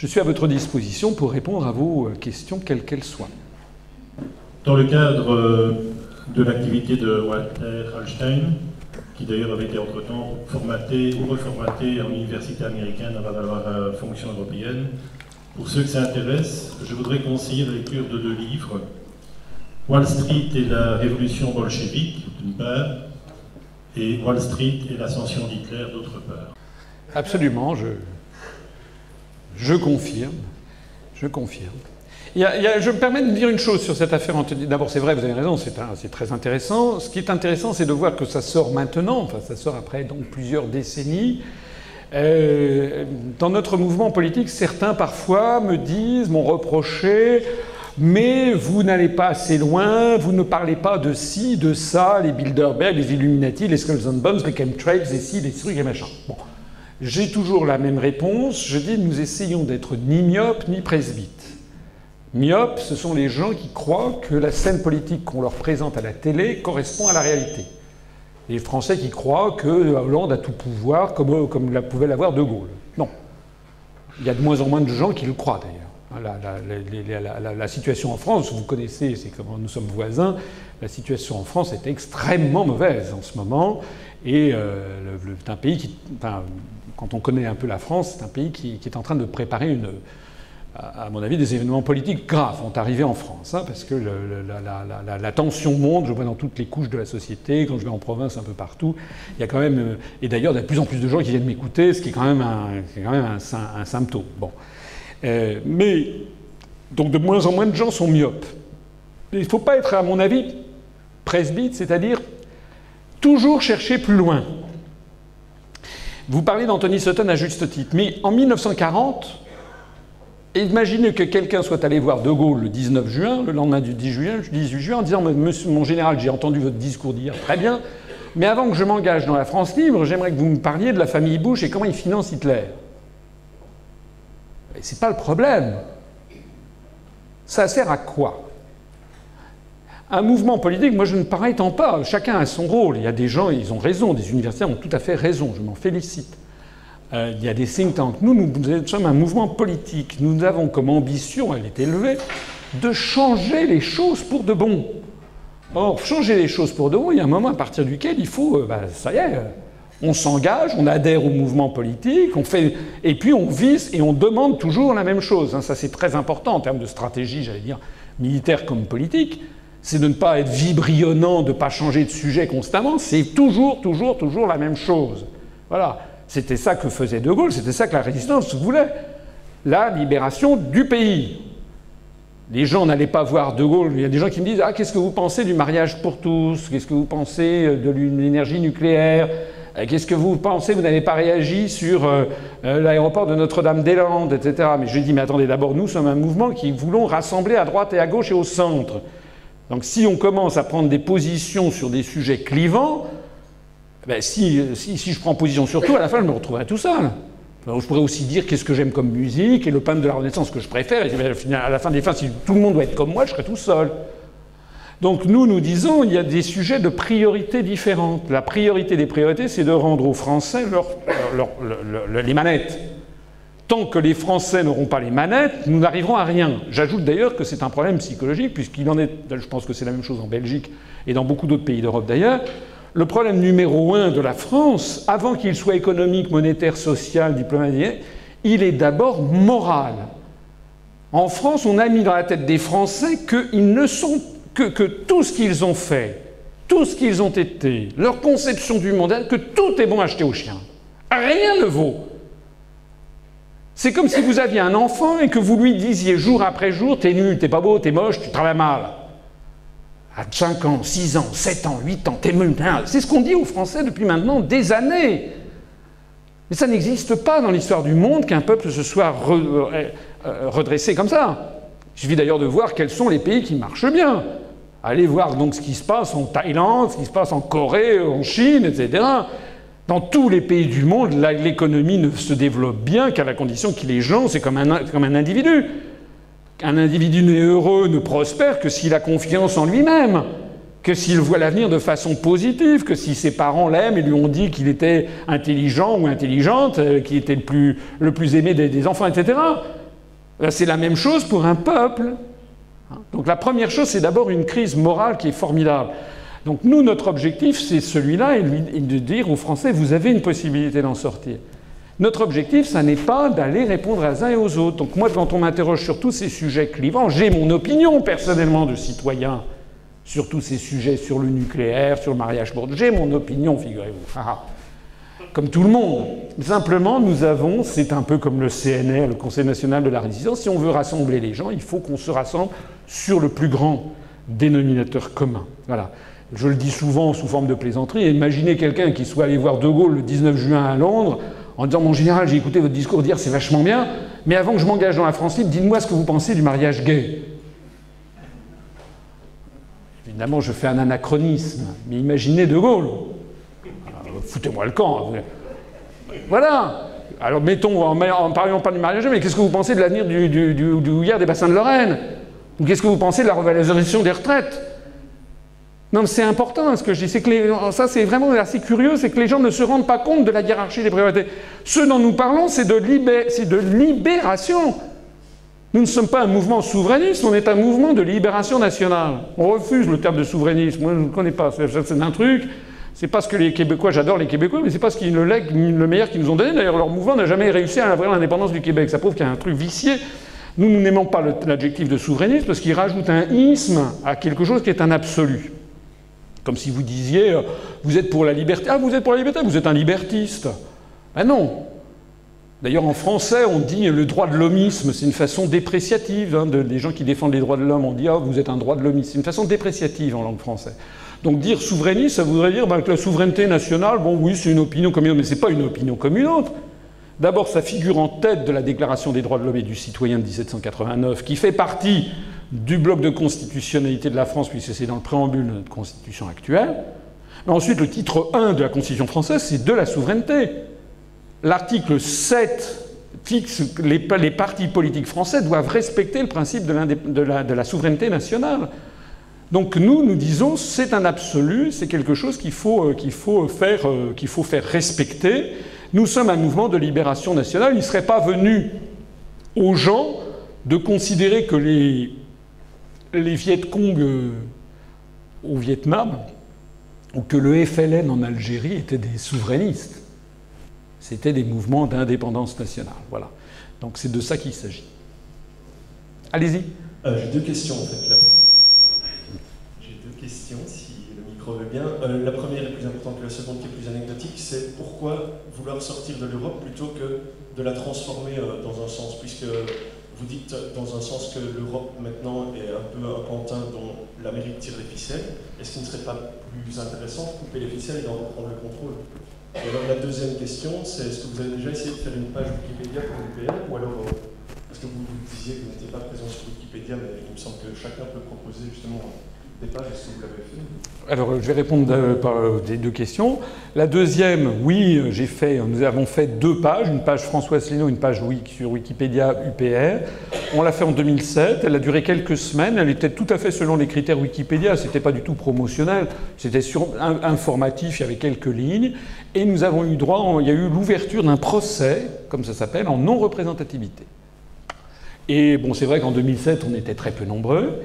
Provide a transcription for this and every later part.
Je suis à votre disposition pour répondre à vos questions, quelles qu'elles soient. Dans le cadre de l'activité de Walter Hallstein, qui d'ailleurs avait été entre-temps formaté ou reformaté en université américaine avant d'avoir la fonction européenne, pour ceux que ça intéresse, je voudrais conseiller la lecture de 2 livres. Wall Street et la révolution bolchevique, d'une part, et Wall Street et l'ascension d'Hitler, d'autre part. Absolument, je confirme. Je confirme. Je me permets de dire une chose sur cette affaire Anthony. D'abord, c'est vrai, vous avez raison, c'est très intéressant. Ce qui est intéressant, c'est de voir que ça sort maintenant, enfin ça sort après donc plusieurs décennies. Dans notre mouvement politique, certains parfois me disent, m'ont reproché, mais vous n'allez pas assez loin, vous ne parlez pas de ci, de ça, les Bilderberg, les Illuminati, les Skulls and Bones, les chemtrails, les ci, les trucs et machin. Bon. J'ai toujours la même réponse. Je dis, nous essayons d'être ni myopes ni presbytes. Myopes, ce sont les gens qui croient que la scène politique qu'on leur présente à la télé correspond à la réalité. Les Français qui croient que Hollande a tout pouvoir, comme pouvait l'avoir De Gaulle. Non. Il y a de moins en moins de gens qui le croient, d'ailleurs. La situation en France, vous connaissez, c'est comme nous sommes voisins, la situation en France est extrêmement mauvaise en ce moment. Et c'est un pays qui... Enfin, quand on connaît un peu la France, c'est un pays qui est en train de préparer à mon avis, des événements politiques graves vont arriver en France, hein, parce que la tension monte, je vois dans toutes les couches de la société, quand je vais en province un peu partout, il y a quand même... Et d'ailleurs, il y a de plus en plus de gens qui viennent m'écouter, ce qui est quand même un symptôme. Bon. Mais, donc de moins en moins de gens sont myopes. Il ne faut pas être, à mon avis, presbyte, c'est-à-dire toujours chercher plus loin. Vous parlez d'Anthony Sutton à juste titre, mais en 1940... Imaginez que quelqu'un soit allé voir De Gaulle le 19 juin, le lendemain du 18 juin, en disant « Monsieur, mon général, j'ai entendu votre discours d'hier, très bien, mais avant que je m'engage dans la France libre, j'aimerais que vous me parliez de la famille Bush et comment ils financent Hitler. » C'est pas le problème. Ça sert à quoi? Un mouvement politique, moi je ne prétends pas, chacun a son rôle. Il y a des gens, ils ont raison, des universitaires ont tout à fait raison, je m'en félicite. Il y a des think tanks. Nous sommes un mouvement politique. Nous avons comme ambition, elle est élevée, de changer les choses pour de bon. Or, changer les choses pour de bon, il y a un moment à partir duquel il faut... ça y est, on s'engage, on adhère au mouvement politique, on fait... Et puis on vise et on demande toujours la même chose. Ça, c'est très important en termes de stratégie, j'allais dire, militaire comme politique. C'est de ne pas être vibrionnant, de ne pas changer de sujet constamment. C'est toujours la même chose. Voilà. C'était ça que faisait De Gaulle, c'était ça que la résistance voulait. La libération du pays. Les gens n'allaient pas voir De Gaulle. Il y a des gens qui me disent « Ah, qu'est-ce que vous pensez du mariage pour tous? Qu'est-ce que vous pensez de l'énergie nucléaire? Qu'est-ce que vous pensez? Vous n'avez pas réagi sur l'aéroport de Notre-Dame-des-Landes, etc. » Mais je dis « Mais attendez, d'abord, nous sommes un mouvement qui voulons rassembler à droite et à gauche et au centre. Donc si on commence à prendre des positions sur des sujets clivants, ben si je prends position sur tout, à la fin, je me retrouverai tout seul. Alors, je pourrais aussi dire qu'est-ce que j'aime comme musique et le peintre de la Renaissance que je préfère. Et à la fin des fins, si tout le monde doit être comme moi, je serai tout seul. Donc nous disons il y a des sujets de priorité différentes. La priorité des priorités, c'est de rendre aux Français les manettes. Tant que les Français n'auront pas les manettes, nous n'arriverons à rien. J'ajoute d'ailleurs que c'est un problème psychologique, puisqu'il en est... Je pense que c'est la même chose en Belgique et dans beaucoup d'autres pays d'Europe d'ailleurs. Le problème numéro 1 de la France, avant qu'il soit économique, monétaire, social, diplomatique, il est d'abord moral. En France, on a mis dans la tête des Français qu'ils ne sont que tout ce qu'ils ont fait, tout ce qu'ils ont été, leur conception du monde, que tout est bon à acheter aux chiens. Rien ne vaut. C'est comme si vous aviez un enfant et que vous lui disiez jour après jour « T'es nul, t'es pas beau, t'es moche, tu travailles mal ». À 5 ans, 6 ans, 7 ans, 8 ans, t'es nul. C'est ce qu'on dit aux Français depuis maintenant des années. Mais ça n'existe pas dans l'histoire du monde qu'un peuple se soit redressé comme ça. Il suffit d'ailleurs de voir quels sont les pays qui marchent bien. Allez voir donc ce qui se passe en Thaïlande, ce qui se passe en Corée, en Chine, etc. Dans tous les pays du monde, l'économie ne se développe bien qu'à la condition que les gens, c'est comme un individu. Un individu n'est heureux, ne prospère que s'il a confiance en lui-même, que s'il voit l'avenir de façon positive, que si ses parents l'aiment et lui ont dit qu'il était intelligent ou intelligente, qu'il était le plus aimé des enfants, etc. C'est la même chose pour un peuple. Donc la première chose, c'est d'abord une crise morale qui est formidable. Donc nous, notre objectif, c'est celui-là, et de dire aux Français, vous avez une possibilité d'en sortir. Notre objectif, ça n'est pas d'aller répondre à uns et aux autres. Donc moi, quand on m'interroge sur tous ces sujets clivants, j'ai mon opinion personnellement de citoyen sur tous ces sujets, sur le nucléaire, sur le mariage pour... J'ai mon opinion, figurez-vous. Comme tout le monde. Simplement, nous avons, c'est un peu comme le CNR, le Conseil national de la résistance, si on veut rassembler les gens, il faut qu'on se rassemble sur le plus grand dénominateur commun. Voilà. Je le dis souvent sous forme de plaisanterie. Imaginez quelqu'un qui soit allé voir De Gaulle le 19 juin à Londres en disant « Mon général, j'ai écouté votre discours dire c'est vachement bien, mais avant que je m'engage dans la France libre, dites-moi ce que vous pensez du mariage gay. » Évidemment, je fais un anachronisme, mais imaginez De Gaulle. Foutez-moi le camp. Voilà. Alors mettons, en parlant pas du mariage, mais qu'est-ce que vous pensez de l'avenir du houillère des bassins de Lorraine? Ou qu'est-ce que vous pensez de la revalorisation des retraites? Non, mais c'est important ce que je dis. C'est que ça, c'est vraiment assez curieux, c'est que les gens ne se rendent pas compte de la hiérarchie des priorités. Ce dont nous parlons, c'est de libération. Nous ne sommes pas un mouvement souverainiste, on est un mouvement de libération nationale. On refuse le terme de souverainisme. Moi, je ne connais pas. C'est un truc. C'est pas ce que les Québécois, j'adore les Québécois, mais c'est pas ce qui est le meilleur qu'ils nous ont donné. D'ailleurs, leur mouvement n'a jamais réussi à avoir l'indépendance du Québec. Ça prouve qu'il y a un truc vicié. Nous n'aimons pas l'adjectif de souverainiste parce qu'il rajoute un isme à quelque chose qui est un absolu. Comme si vous disiez, vous êtes pour la liberté. Ah, vous êtes pour la liberté, vous êtes un libertiste. Ah non. D'ailleurs, en français, on dit le droit de l'hommisme, c'est une façon dépréciative. Des gens qui défendent les droits de l'homme, on dit, ah, vous êtes un droit de l'hommisme. C'est une façon dépréciative en langue française. Donc dire souverainiste, ça voudrait dire que la souveraineté nationale, bon oui, c'est une opinion comme une autre, mais c'est pas une opinion comme une autre. D'abord, ça figure en tête de la Déclaration des droits de l'homme et du citoyen de 1789, qui fait partie du bloc de constitutionnalité de la France, puisque c'est dans le préambule de notre Constitution actuelle. Mais ensuite, le titre 1 de la Constitution française, c'est de la souveraineté. L'article 7 fixe que les partis politiques français doivent respecter le principe de la souveraineté nationale. Donc nous disons c'est un absolu, c'est quelque chose qu'il faut faire respecter. Nous sommes un mouvement de libération nationale. Il ne serait pas venu aux gens de considérer que les Viet Cong au Vietnam ou que le FLN en Algérie étaient des souverainistes. C'était des mouvements d'indépendance nationale. Voilà. Donc c'est de ça qu'il s'agit. Allez-y. J'ai deux questions en fait. Si le micro veut bien. La première est plus importante que la seconde, qui est plus anecdotique, c'est pourquoi vouloir sortir de l'Europe plutôt que de la transformer dans un sens, puisque vous dites dans un sens que l'Europe maintenant est un peu un pantin dont l'Amérique tire les ficelles. Est-ce qu'il ne serait pas plus intéressant de couper les ficelles et d'en reprendre le contrôle? Et alors la deuxième question, c'est est-ce que vous avez déjà essayé de faire une page Wikipédia pour l'UPR, ou alors parce que vous disiez que vous n'étiez pas présent sur Wikipédia, mais il me semble que chacun peut proposer justement des pages. Est-ce que vous l'avez fait? Alors je vais répondre par des deux questions. La deuxième, oui, nous avons fait deux pages, une page François Asselineau, une page sur Wikipédia UPR. On l'a fait en 2007, elle a duré quelques semaines, elle était tout à fait selon les critères Wikipédia, c'était pas du tout promotionnel, c'était informatif, il y avait quelques lignes, et nous avons eu droit, il y a eu l'ouverture d'un procès, comme ça s'appelle, en non-représentativité. Et bon, c'est vrai qu'en 2007, on était très peu nombreux,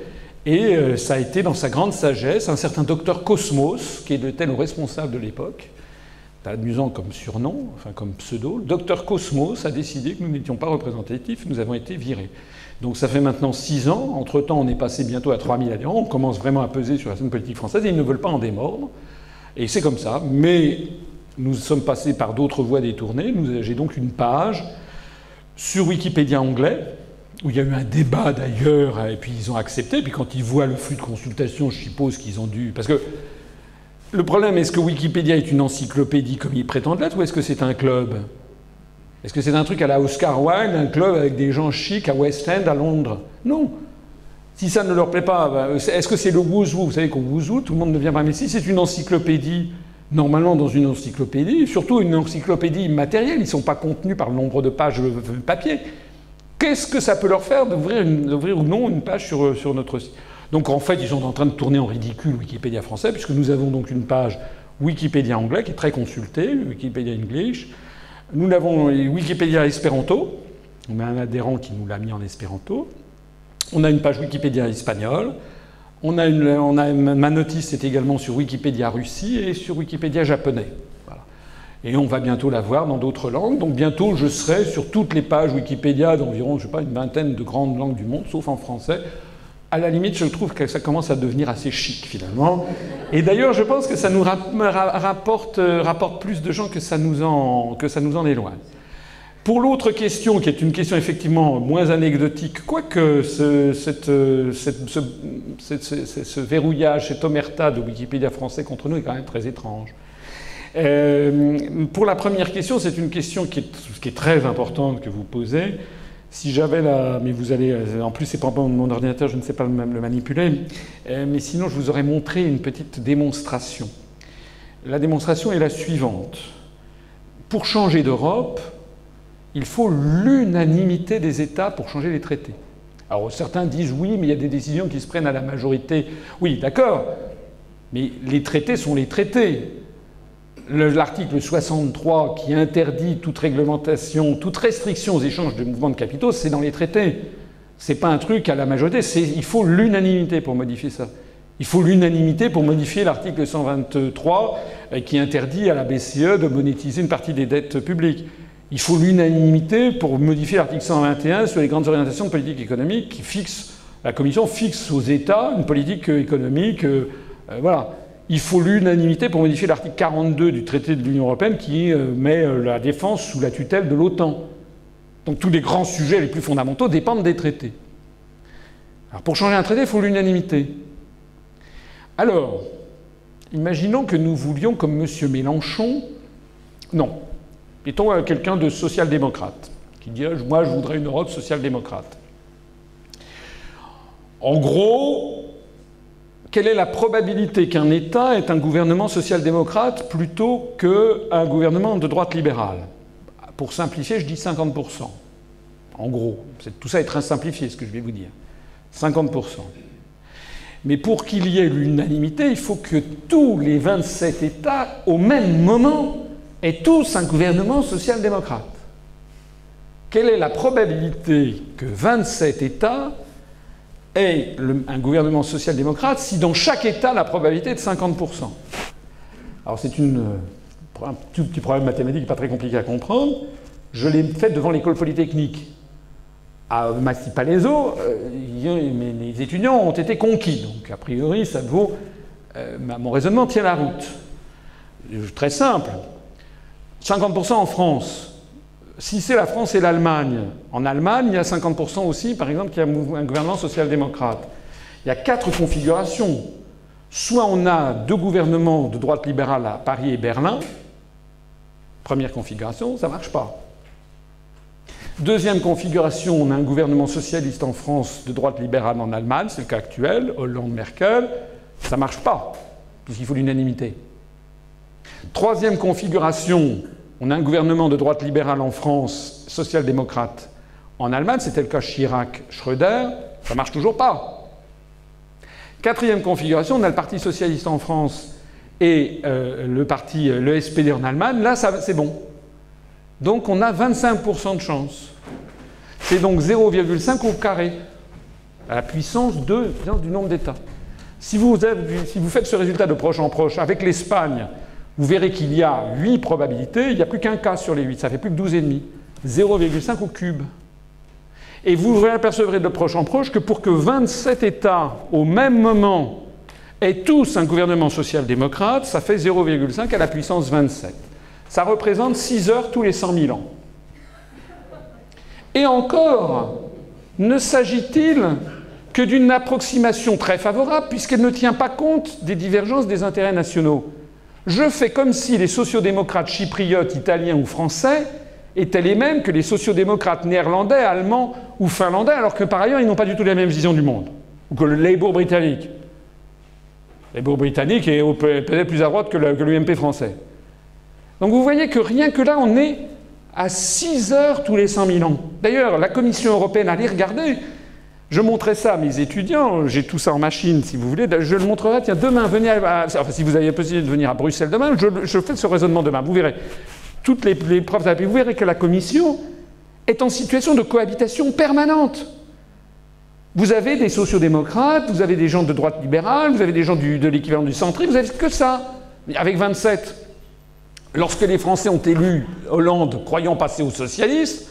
et ça a été dans sa grande sagesse, un certain docteur Cosmos, qui était le responsable de l'époque, c'est amusant comme surnom, enfin comme pseudo, le docteur Cosmos a décidé que nous n'étions pas représentatifs, nous avons été virés. Donc ça fait maintenant 6 ans, entre-temps on est passé bientôt à 3000 adhérents, on commence vraiment à peser sur la scène politique française, et ils ne veulent pas en démordre, et c'est comme ça, mais nous sommes passés par d'autres voies détournées, j'ai donc une page sur Wikipédia anglais, où il y a eu un débat d'ailleurs, et puis ils ont accepté, puis quand ils voient le flux de consultation, je suppose qu'ils ont dû... Parce que le problème, est-ce que Wikipédia est une encyclopédie comme ils prétendent l'être, ou est-ce que c'est un club? Est-ce que c'est un truc à la Oscar Wilde, un club avec des gens chics à West End, à Londres? Non. Si ça ne leur plaît pas, est-ce que c'est le who's who? Vous savez qu'au who's who, tout le monde ne vient pas. Mais si c'est une encyclopédie, normalement dans une encyclopédie, surtout une encyclopédie immatérielle, ils ne sont pas contenus par le nombre de pages papier. Qu'est-ce que ça peut leur faire d'ouvrir ou non une page sur notre site? Donc en fait, ils sont en train de tourner en ridicule Wikipédia français, puisque nous avons donc une page Wikipédia anglais qui est très consultée, Wikipédia English. Nous avons Wikipédia Espéranto, On a un adhérent qui nous l'a mis en espéranto. On a une page Wikipédia espagnole. Ma notice est également sur Wikipédia Russie et sur Wikipédia japonais. Voilà. Et on va bientôt la voir dans d'autres langues. Donc bientôt, je serai sur toutes les pages Wikipédia d'environ, je sais pas, une vingtaine de grandes langues du monde, sauf en français. À la limite, je trouve que ça commence à devenir assez chic, finalement. Et d'ailleurs, je pense que ça nous rapporte plus de gens que ça nous en éloigne. Pour l'autre question, qui est une question effectivement moins anecdotique, quoique ce verrouillage, cette omerta de Wikipédia français contre nous est quand même très étrange. Pour la première question, c'est une question qui est très importante que vous posez. Si j'avais la... Mais vous allez... En plus, c'est pas mon ordinateur, je ne sais pas le manipuler. Mais sinon, je vous aurais montré une petite démonstration. La démonstration est la suivante. Pour changer d'Europe, il faut l'unanimité des États pour changer les traités. Alors certains disent oui, mais il y a des décisions qui se prennent à la majorité. Oui, d'accord, mais les traités sont les traités. L'article 63 qui interdit toute réglementation, toute restriction aux échanges de mouvements de capitaux, c'est dans les traités. C'est pas un truc à la majorité, il faut l'unanimité pour modifier ça. Il faut l'unanimité pour modifier l'article 123 qui interdit à la BCE de monétiser une partie des dettes publiques. Il faut l'unanimité pour modifier l'article 121 sur les grandes orientations de politique économique qui fixe, la Commission fixe aux États une politique économique. Voilà. Il faut l'unanimité pour modifier l'article 42 du traité de l'Union européenne qui met la défense sous la tutelle de l'OTAN. Donc tous les grands sujets les plus fondamentaux dépendent des traités. Alors pour changer un traité, il faut l'unanimité. Alors, imaginons que nous voulions, comme M. Mélenchon... Non. Mettons quelqu'un de social-démocrate qui dit « Moi, je voudrais une Europe social-démocrate ». En gros, quelle est la probabilité qu'un État ait un gouvernement social-démocrate plutôt qu'un gouvernement de droite libérale? Pour simplifier, je dis 50%. En gros, tout ça est très simplifié, ce que je vais vous dire. 50%. Mais pour qu'il y ait l'unanimité, il faut que tous les 27 États, au même moment, aient tous un gouvernement social-démocrate. Quelle est la probabilité que 27 États aient un gouvernement social-démocrate si dans chaque État la probabilité est de 50%? Alors c'est un tout petit problème mathématique pas très compliqué à comprendre. Je l'ai fait devant l'école polytechnique. À Massy-Palaiseau, les étudiants ont été conquis. Donc a priori, ça vaut... mon raisonnement tient la route. Très simple. 50% en France. Si c'est la France et l'Allemagne, en Allemagne, il y a 50% aussi, par exemple, qui a un gouvernement social-démocrate. Il y a 4 configurations. Soit on a 2 gouvernements de droite libérale à Paris et Berlin. Première configuration, ça ne marche pas. Deuxième configuration, on a un gouvernement socialiste en France, de droite libérale en Allemagne, c'est le cas actuel, Hollande-Merkel, ça ne marche pas, puisqu'il faut l'unanimité. Troisième configuration, on a un gouvernement de droite libérale en France, social-démocrate en Allemagne, c'était le cas Chirac-Schröder, ça ne marche toujours pas. Quatrième configuration, on a le Parti socialiste en France et le SPD en Allemagne, là c'est bon. Donc on a 25% de chance. C'est donc 0,5 au carré, à la puissance du nombre d'États. Si vous faites ce résultat de proche en proche avec l'Espagne, vous verrez qu'il y a 8 probabilités, il n'y a plus qu'un cas sur les 8, ça fait plus que 12,5. 0,5 au cube. Et vous apercevrez de proche en proche que pour que 27 États, au même moment, aient tous un gouvernement social-démocrate, ça fait 0,5 à la puissance 27. Ça représente 6 heures tous les 100 000 ans. Et encore, ne s'agit-il que d'une approximation très favorable, puisqu'elle ne tient pas compte des divergences des intérêts nationaux. Je fais comme si les sociodémocrates chypriotes, italiens ou français étaient les mêmes que les sociodémocrates néerlandais, allemands ou finlandais, alors que par ailleurs, ils n'ont pas du tout la même vision du monde. Ou que le Labour britannique. Le Labour britannique est peut-être plus à droite que l'UMP français. Donc vous voyez que rien que là, on est à 6 heures tous les 100 000 ans. D'ailleurs, la Commission européenne, allez regarder, je montrerai ça à mes étudiants, j'ai tout ça en machine si vous voulez, je le montrerai, tiens, demain, venez si vous avez la possibilité de venir à Bruxelles demain, je fais ce raisonnement demain, vous verrez. Toutes les preuves, vous verrez que la Commission est en situation de cohabitation permanente. Vous avez des sociodémocrates, vous avez des gens de droite libérale, vous avez des gens de l'équivalent du centrisme, vous avez que ça. Avec 27, lorsque les Français ont élu Hollande croyant passer au socialisme,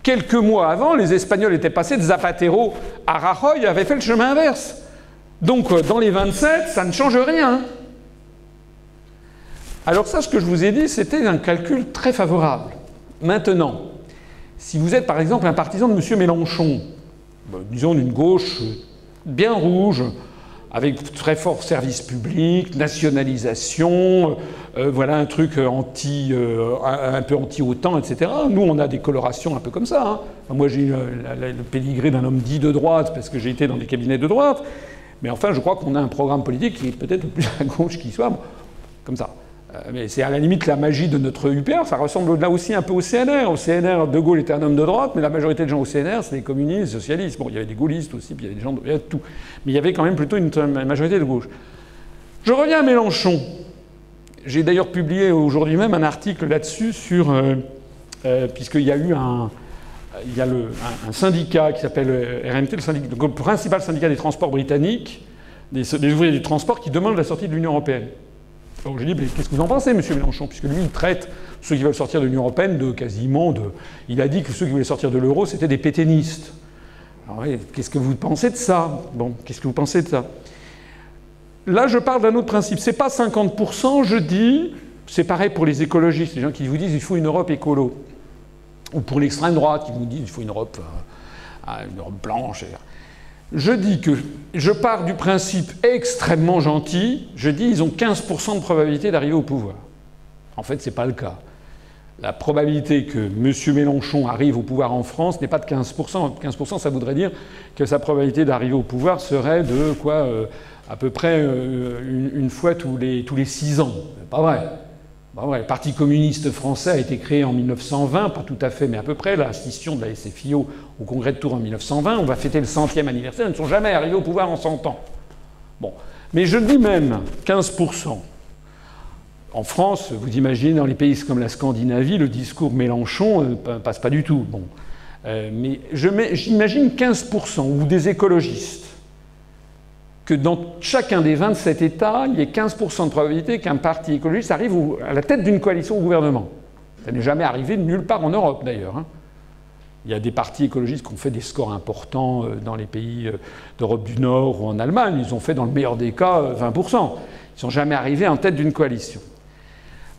quelques mois avant, les Espagnols étaient passés de Zapatero à Rajoy et avaient fait le chemin inverse. Donc dans les 27, ça ne change rien. Alors ça, ce que je vous ai dit, c'était un calcul très favorable. Maintenant, si vous êtes par exemple un partisan de M. Mélenchon, disons d'une gauche bien rouge, avec très fort service public, nationalisation, voilà un truc un peu anti-OTAN, etc. Nous, on a des colorations un peu comme ça. Hein. Enfin, moi, j'ai le pédigré d'un homme dit de droite, parce que j'ai été dans des cabinets de droite. Mais enfin, je crois qu'on a un programme politique qui est peut-être le plus à gauche qui soit, comme ça. Mais c'est à la limite la magie de notre UPR, ça ressemble là aussi un peu au CNR. Au CNR, De Gaulle était un homme de droite, mais la majorité des gens au CNR, c'est des communistes, des socialistes. Bon, il y avait des gaullistes aussi, puis il y avait des gens il y avait tout. Mais il y avait quand même plutôt une majorité de gauche. Je reviens à Mélenchon. J'ai d'ailleurs publié aujourd'hui même un article là-dessus sur... puisqu'il y a eu un syndicat qui s'appelle RMT, le principal syndicat des transports britanniques, des ouvriers du transport, qui demande la sortie de l'Union européenne. Donc j'ai dit, mais qu'est-ce que vous en pensez, M. Mélenchon? Puisque lui, il traite ceux qui veulent sortir de l'Union européenne de quasiment de... Il a dit que ceux qui voulaient sortir de l'euro, c'était des pétainistes. Alors oui, qu'est-ce que vous pensez de ça? Bon, qu'est-ce que vous pensez de ça? Là, je parle d'un autre principe. C'est pas 50%, je dis... C'est pareil pour les écologistes, les gens qui vous disent il faut une Europe écolo. Ou pour l'extrême droite, qui vous disent il faut une Europe blanche. Je dis que je pars du principe extrêmement gentil, je dis ils ont 15% de probabilité d'arriver au pouvoir. En fait, c'est pas le cas. La probabilité que M. Mélenchon arrive au pouvoir en France n'est pas de 15%. 15%, ça voudrait dire que sa probabilité d'arriver au pouvoir serait de quoi à peu près une fois tous les 6 ans. C'est pas vrai. Le Parti communiste français a été créé en 1920, pas tout à fait, mais à peu près, la scission de la SFIO au Congrès de Tours en 1920. On va fêter le 100e anniversaire, ils ne sont jamais arrivés au pouvoir en 100 ans. Bon. Mais je dis même 15%. En France, vous imaginez, dans les pays comme la Scandinavie, le discours Mélenchon ne passe pas du tout. Bon. Mais j'imagine 15%, ou des écologistes, que dans chacun des 27 États, il y ait 15% de probabilité qu'un parti écologiste arrive à la tête d'une coalition au gouvernement. Ça n'est jamais arrivé nulle part en Europe, d'ailleurs. Hein. Il y a des partis écologistes qui ont fait des scores importants dans les pays d'Europe du Nord ou en Allemagne. Ils ont fait, dans le meilleur des cas, 20%. Ils ne sont jamais arrivés en tête d'une coalition.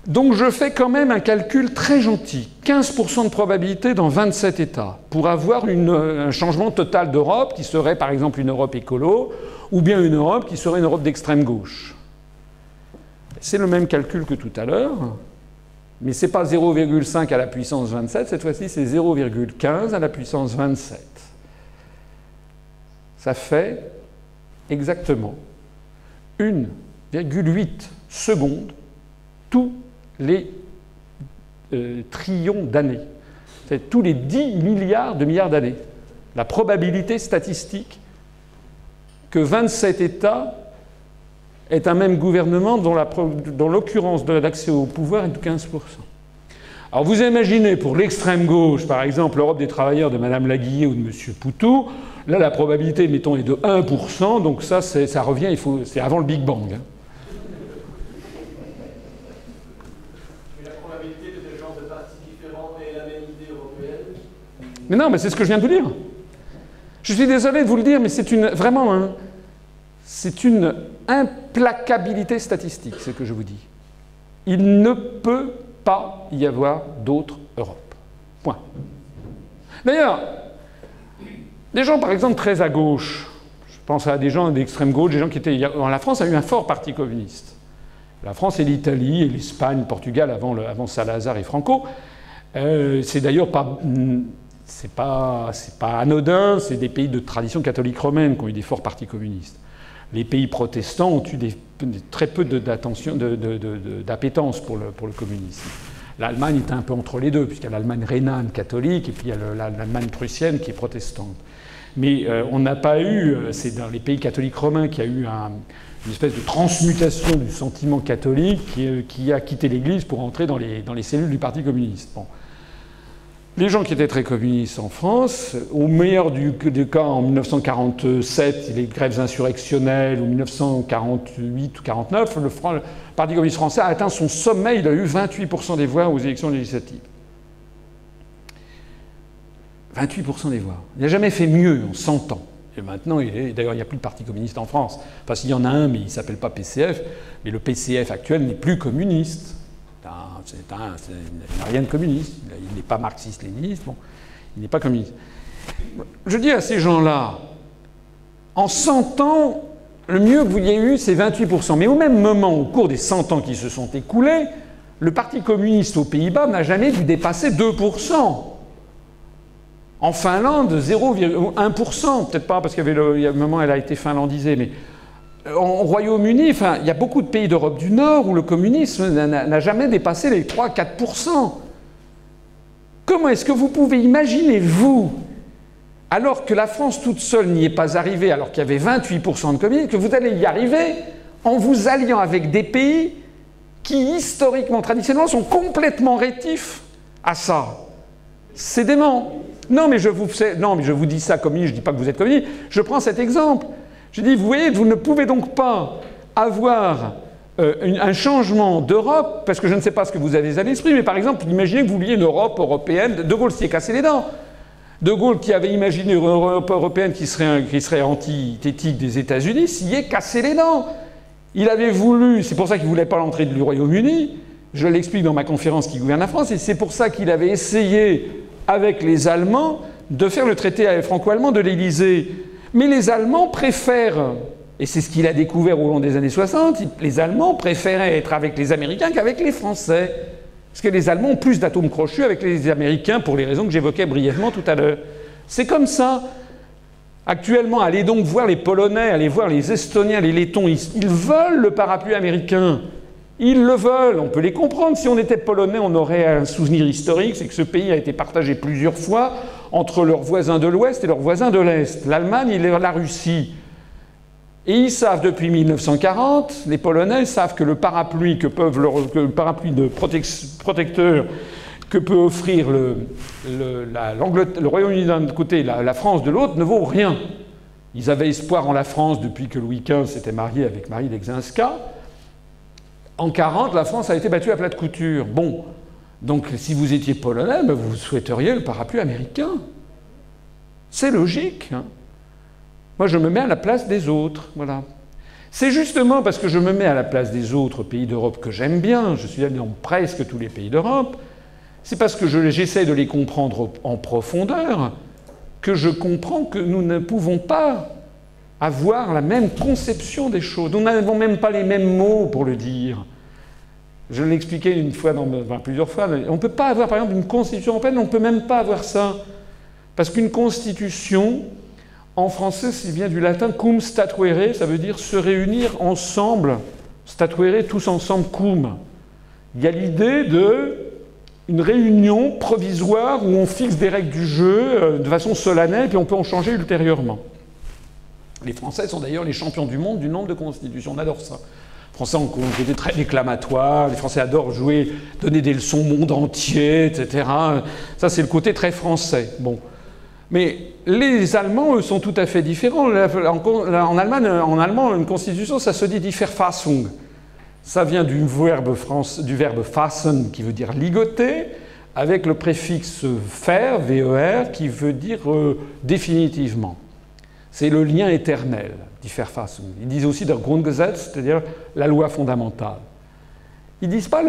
Donc je fais quand même un calcul très gentil. 15% de probabilité dans 27 États pour avoir un changement total d'Europe qui serait par exemple une Europe écolo ou bien une Europe qui serait une Europe d'extrême gauche. C'est le même calcul que tout à l'heure, mais ce n'est pas 0,5 à la puissance 27, cette fois-ci c'est 0,15 à la puissance 27. Ça fait exactement 1,8 secondes tous les trillions d'années. C'est tous les 10 milliards d'années. La probabilité statistique que 27 États aient un même gouvernement dont l'occurrence de l'accès au pouvoir est de 15%. Alors vous imaginez pour l'extrême gauche, par exemple l'Europe des travailleurs de Mme Laguillet ou de M. Poutou, là la probabilité, mettons, est de 1%, donc ça revient, c'est avant le Big Bang. Hein. Mais non, mais c'est ce que je viens de vous dire. Je suis désolé de vous le dire, mais c'est c'est une implacabilité statistique, ce que je vous dis. Il ne peut pas y avoir d'autre Europe. Point. D'ailleurs, des gens, par exemple, très à gauche, je pense à des gens d'extrême gauche, des gens qui étaient... La France a eu un fort parti communiste. La France et l'Italie et l'Espagne, le Portugal, avant Salazar et Franco. C'est d'ailleurs pas... C'est pas anodin, c'est des pays de tradition catholique romaine qui ont eu des forts partis communistes. Les pays protestants ont eu très peu d'appétence pour le communisme. L'Allemagne est un peu entre les deux, puisqu'il y a l'Allemagne rhénane catholique et puis il y a l'Allemagne prussienne qui est protestante. Mais on n'a pas eu, c'est dans les pays catholiques romains qu'il y a eu une espèce de transmutation du sentiment catholique qui a quitté l'Église pour entrer dans les cellules du Parti communiste. Bon. les gens qui étaient très communistes en France, au meilleur du cas, en 1947, les grèves insurrectionnelles, ou 1948 ou 49, le Parti communiste français a atteint son sommet, il a eu 28% des voix aux élections législatives. 28% des voix. Il n'a jamais fait mieux en 100 ans. Et maintenant, d'ailleurs, il n'y a plus de parti communiste en France. Enfin, s'il y en a un, mais il ne s'appelle pas PCF. Mais le PCF actuel n'est plus communiste. Il n'a rien de communiste. Il n'est pas marxiste-léniniste. Bon, il n'est pas communiste. Je dis à ces gens-là, en 100 ans, le mieux que vous ayez eu, c'est 28%. Mais au même moment, au cours des 100 ans qui se sont écoulés, le Parti communiste aux Pays-Bas n'a jamais dû dépasser 2%. En Finlande, 0,1%, peut-être pas parce qu'il y a un moment elle a été finlandisée, mais au Royaume-Uni, enfin, il y a beaucoup de pays d'Europe du Nord où le communisme n'a jamais dépassé les 3-4%. Comment est-ce que vous pouvez imaginer, vous, alors que la France toute seule n'y est pas arrivée, alors qu'il y avait 28% de communistes, que vous allez y arriver en vous alliant avec des pays qui, historiquement, traditionnellement, sont complètement rétifs à ça? C'est dément. Non, mais je vous dis ça communiste, je ne dis pas que vous êtes communiste, je prends cet exemple. Je dis, vous voyez, vous ne pouvez donc pas avoir un changement d'Europe, parce que je ne sais pas ce que vous avez à l'esprit, mais par exemple, imaginez que vous vouliez une Europe européenne. De Gaulle s'y est cassé les dents. De Gaulle, qui avait imaginé une Europe européenne qui serait antithétique des États-Unis, s'y est cassé les dents. Il avait voulu, c'est pour ça qu'il ne voulait pas l'entrée du Royaume-Uni, je l'explique dans ma conférence qui gouverne la France, et c'est pour ça qu'il avait essayé, avec les Allemands, de faire le traité franco-allemand de l'Élysée. Mais les Allemands préfèrent, et c'est ce qu'il a découvert au long des années 60, les Allemands préféraient être avec les Américains qu'avec les Français. Parce que les Allemands ont plus d'atomes crochus avec les Américains pour les raisons que j'évoquais brièvement tout à l'heure. C'est comme ça. Actuellement, allez donc voir les Polonais, allez voir les Estoniens, les Lettons, ils veulent le parapluie américain. Ils le veulent, on peut les comprendre. Si on était polonais, on aurait un souvenir historique, c'est que ce pays a été partagé plusieurs fois entre leurs voisins de l'Ouest et leurs voisins de l'Est. L'Allemagne et la Russie. Et ils savent depuis 1940, les Polonais savent que le parapluie protecteur que peut offrir le Royaume-Uni d'un côté et la France de l'autre ne vaut rien. Ils avaient espoir en la France depuis que Louis XV s'était marié avec Marie Leczinska. En 1940, la France a été battue à plat de couture. Bon, donc si vous étiez polonais, ben vous souhaiteriez le parapluie américain. C'est logique. Hein. Moi, je me mets à la place des autres. Voilà. C'est justement parce que je me mets à la place des autres pays d'Europe que j'aime bien, je suis allé dans presque tous les pays d'Europe, c'est parce que j'essaie de les comprendre en profondeur que je comprends que nous ne pouvons pas avoir la même conception des choses. Nous n'avons même pas les mêmes mots pour le dire. Je l'ai expliqué une fois, plusieurs fois. On ne peut pas avoir, par exemple, une constitution européenne, on ne peut même pas avoir ça. Parce qu'une constitution, en français, ça vient du latin cum statuere, ça veut dire se réunir ensemble. Statuere, tous ensemble, cum. Il y a l'idée d'une réunion provisoire où on fixe des règles du jeu de façon solennelle, puis on peut en changer ultérieurement. Les Français sont d'ailleurs les champions du monde du nombre de constitutions. On adore ça. Les Français ont été très déclamatoires. Les Français adorent jouer, donner des leçons au monde entier, etc. Ça, c'est le côté très français. Bon. Mais les Allemands, eux, sont tout à fait différents. En allemand, une constitution, ça se dit die Verfassung. Ça vient du verbe fassen, qui veut dire ligoter, avec le préfixe ver, ver, qui veut dire définitivement. C'est le lien éternel, die Verfassung. Ils disent aussi der Grundgesetz, c'est-à-dire la loi fondamentale. Ils ne disent pas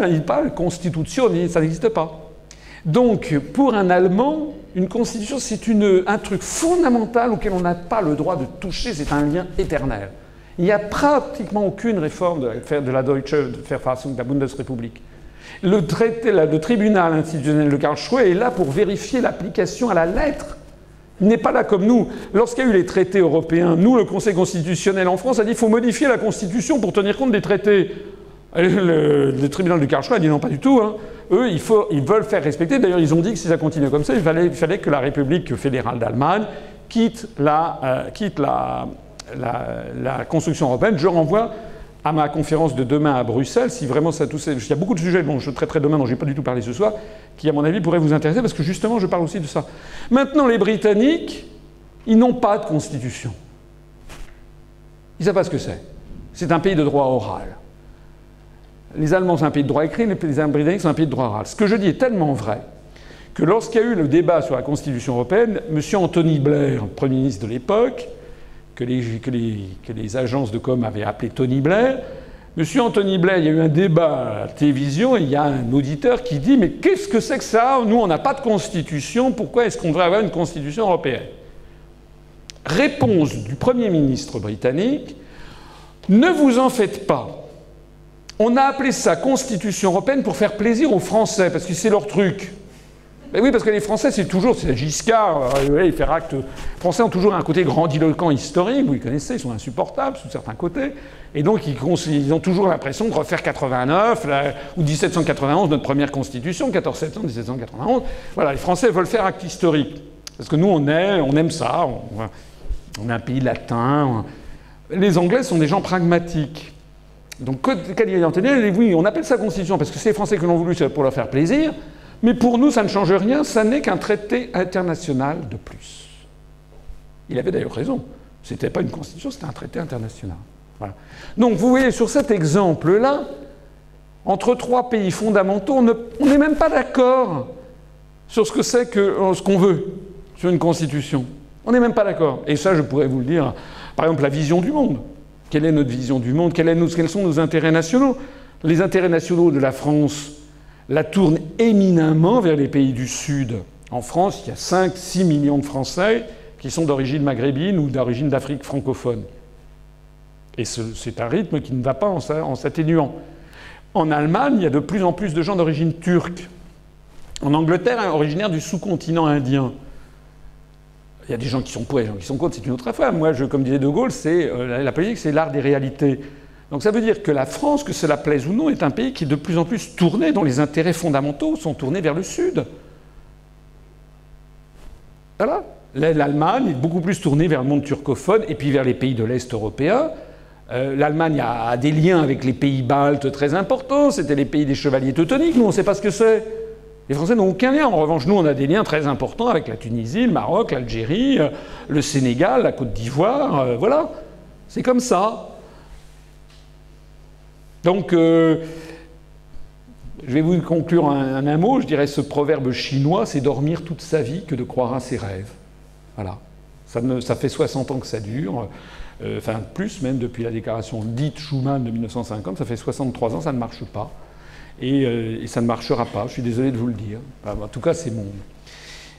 Constitution, ça n'existe pas. Donc, pour un Allemand, une constitution, c'est un truc fondamental auquel on n'a pas le droit de toucher, c'est un lien éternel. Il n'y a pratiquement aucune réforme de la Deutsche Verfassung, de la Bundesrepublik. Le tribunal institutionnel de Karlsruhe est là pour vérifier l'application à la lettre. Il n'est pas là comme nous. Lorsqu'il y a eu les traités européens, nous, le Conseil constitutionnel en France, a dit qu'il faut modifier la Constitution pour tenir compte des traités. Le tribunal de Karlsruhe a dit non, pas du tout. Hein. Eux, ils veulent faire respecter. D'ailleurs, ils ont dit que si ça continuait comme ça, il fallait que la République fédérale d'Allemagne quitte la construction européenne. Je renvoie à ma conférence de demain à Bruxelles, si vraiment ça touche. Il y a beaucoup de sujets dont je traiterai demain, dont je n'ai pas du tout parlé ce soir, qui, à mon avis, pourraient vous intéresser, parce que justement, je parle aussi de ça. Maintenant, les Britanniques, ils n'ont pas de constitution. Ils ne savent pas ce que c'est. C'est un pays de droit oral. Les Allemands, c'est un pays de droit écrit, les Britanniques, c'est un pays de droit oral. Ce que je dis est tellement vrai que lorsqu'il y a eu le débat sur la Constitution européenne, M. Anthony Blair, Premier ministre de l'époque, que les agences de com avaient appelé Tony Blair, M. Anthony Blair, il y a eu un débat à la télévision et il y a un auditeur qui dit « Mais qu'est-ce que c'est que ça? Nous, on n'a pas de constitution. Pourquoi est-ce qu'on devrait avoir une constitution européenne ?» Réponse du Premier ministre britannique « Ne vous en faites pas. On a appelé ça Constitution européenne pour faire plaisir aux Français, parce que c'est leur truc. » Mais oui, parce que les Français, c'est Giscard, il fait acte. Les Français ont toujours un côté grandiloquent historique, vous les connaissez, ils sont insupportables sous certains côtés. Et donc, ils ont toujours l'impression de refaire 89, ou 1791, notre première constitution, 14 septembre 1791. Voilà, les Français veulent faire acte historique. Parce que nous, on aime ça, on est un pays latin. Les Anglais sont des gens pragmatiques. Donc, oui, on appelle ça constitution, parce que c'est les Français qui l'ont voulu, c'est pour leur faire plaisir. Mais pour nous, ça ne change rien, ça n'est qu'un traité international de plus. Il avait d'ailleurs raison. Ce n'était pas une constitution, c'était un traité international. Voilà. Donc vous voyez, sur cet exemple-là, entre trois pays fondamentaux, on n'est même pas d'accord sur ce que c'est que ce qu'on veut, sur une constitution. On n'est même pas d'accord. Et ça, je pourrais vous le dire, par exemple, la vision du monde. Quelle est notre vision du monde? Quels sont nos intérêts nationaux? Les intérêts nationaux de la France la tourne éminemment vers les pays du Sud. En France, il y a 5-6 millions de Français qui sont d'origine maghrébine ou d'origine d'Afrique francophone. Et c'est un rythme qui ne va pas en s'atténuant. En Allemagne, il y a de plus en plus de gens d'origine turque. En Angleterre, originaire du sous-continent indien. Il y a des gens qui sont pour et des gens qui sont contre, c'est une autre affaire. Moi, comme disait De Gaulle, la politique, c'est l'art des réalités. Donc ça veut dire que la France, que cela plaise ou non, est un pays qui est de plus en plus tourné, dont les intérêts fondamentaux sont tournés vers le Sud. Voilà. L'Allemagne est beaucoup plus tournée vers le monde turcophone et puis vers les pays de l'Est européen. L'Allemagne a des liens avec les pays baltes très importants. C'était les pays des chevaliers teutoniques. Nous, on ne sait pas ce que c'est. Les Français n'ont aucun lien. En revanche, nous, on a des liens très importants avec la Tunisie, le Maroc, l'Algérie, le Sénégal, la Côte d'Ivoire. Voilà. C'est comme ça. Donc, je vais vous conclure un mot. Je dirais ce proverbe chinois, c'est dormir toute sa vie que de croire à ses rêves. Voilà. Ça fait 60 ans que ça dure. Enfin, plus même depuis la déclaration dite Schuman de 1950. Ça fait 63 ans, ça ne marche pas. Et ça ne marchera pas. Je suis désolé de vous le dire. Enfin, en tout cas, c'est mon...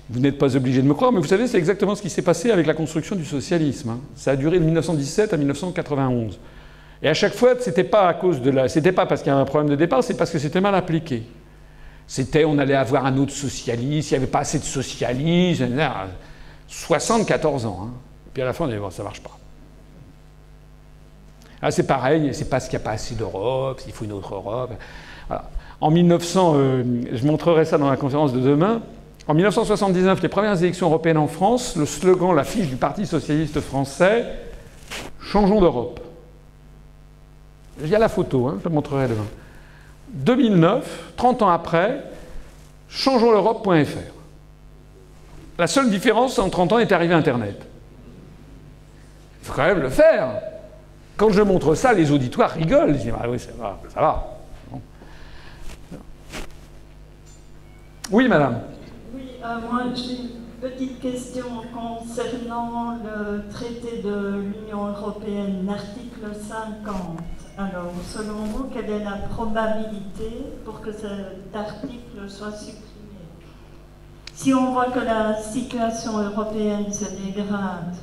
Vous n'êtes pas obligé de me croire, mais vous savez, c'est exactement ce qui s'est passé avec la construction du socialisme. Hein. Ça a duré de 1917 à 1991. Et à chaque fois, c'était pas à cause de c'était pas parce qu'il y avait un problème de départ, c'est parce que c'était mal appliqué. On allait avoir un autre socialiste, il n'y avait pas assez de socialistes, 74 ans. Hein. Et puis à la fin, on dit, bon, ça marche pas. Là, c'est pareil, c'est parce qu'il n'y a pas assez d'Europe, il faut une autre Europe. Voilà. En 1900, je montrerai ça dans la conférence de demain. En 1979, les premières élections européennes en France, le slogan, l'affiche du Parti socialiste français, « Changeons d'Europe ». Il y a la photo, hein, je la montrerai demain. 2009, 30 ans après, changeonsL'Europe.fr. La seule différence, en 30 ans, est arrivé Internet. Il faut quand même le faire. Quand je montre ça, les auditoires rigolent. Ils disent, ah oui, ça va, ça va. Bon. Oui, madame. Oui, moi j'ai une petite question concernant le traité de l'Union européenne, l'article 50. Alors, selon vous, quelle est la probabilité pour que cet article soit supprimé? Si on voit que la situation européenne se dégrade,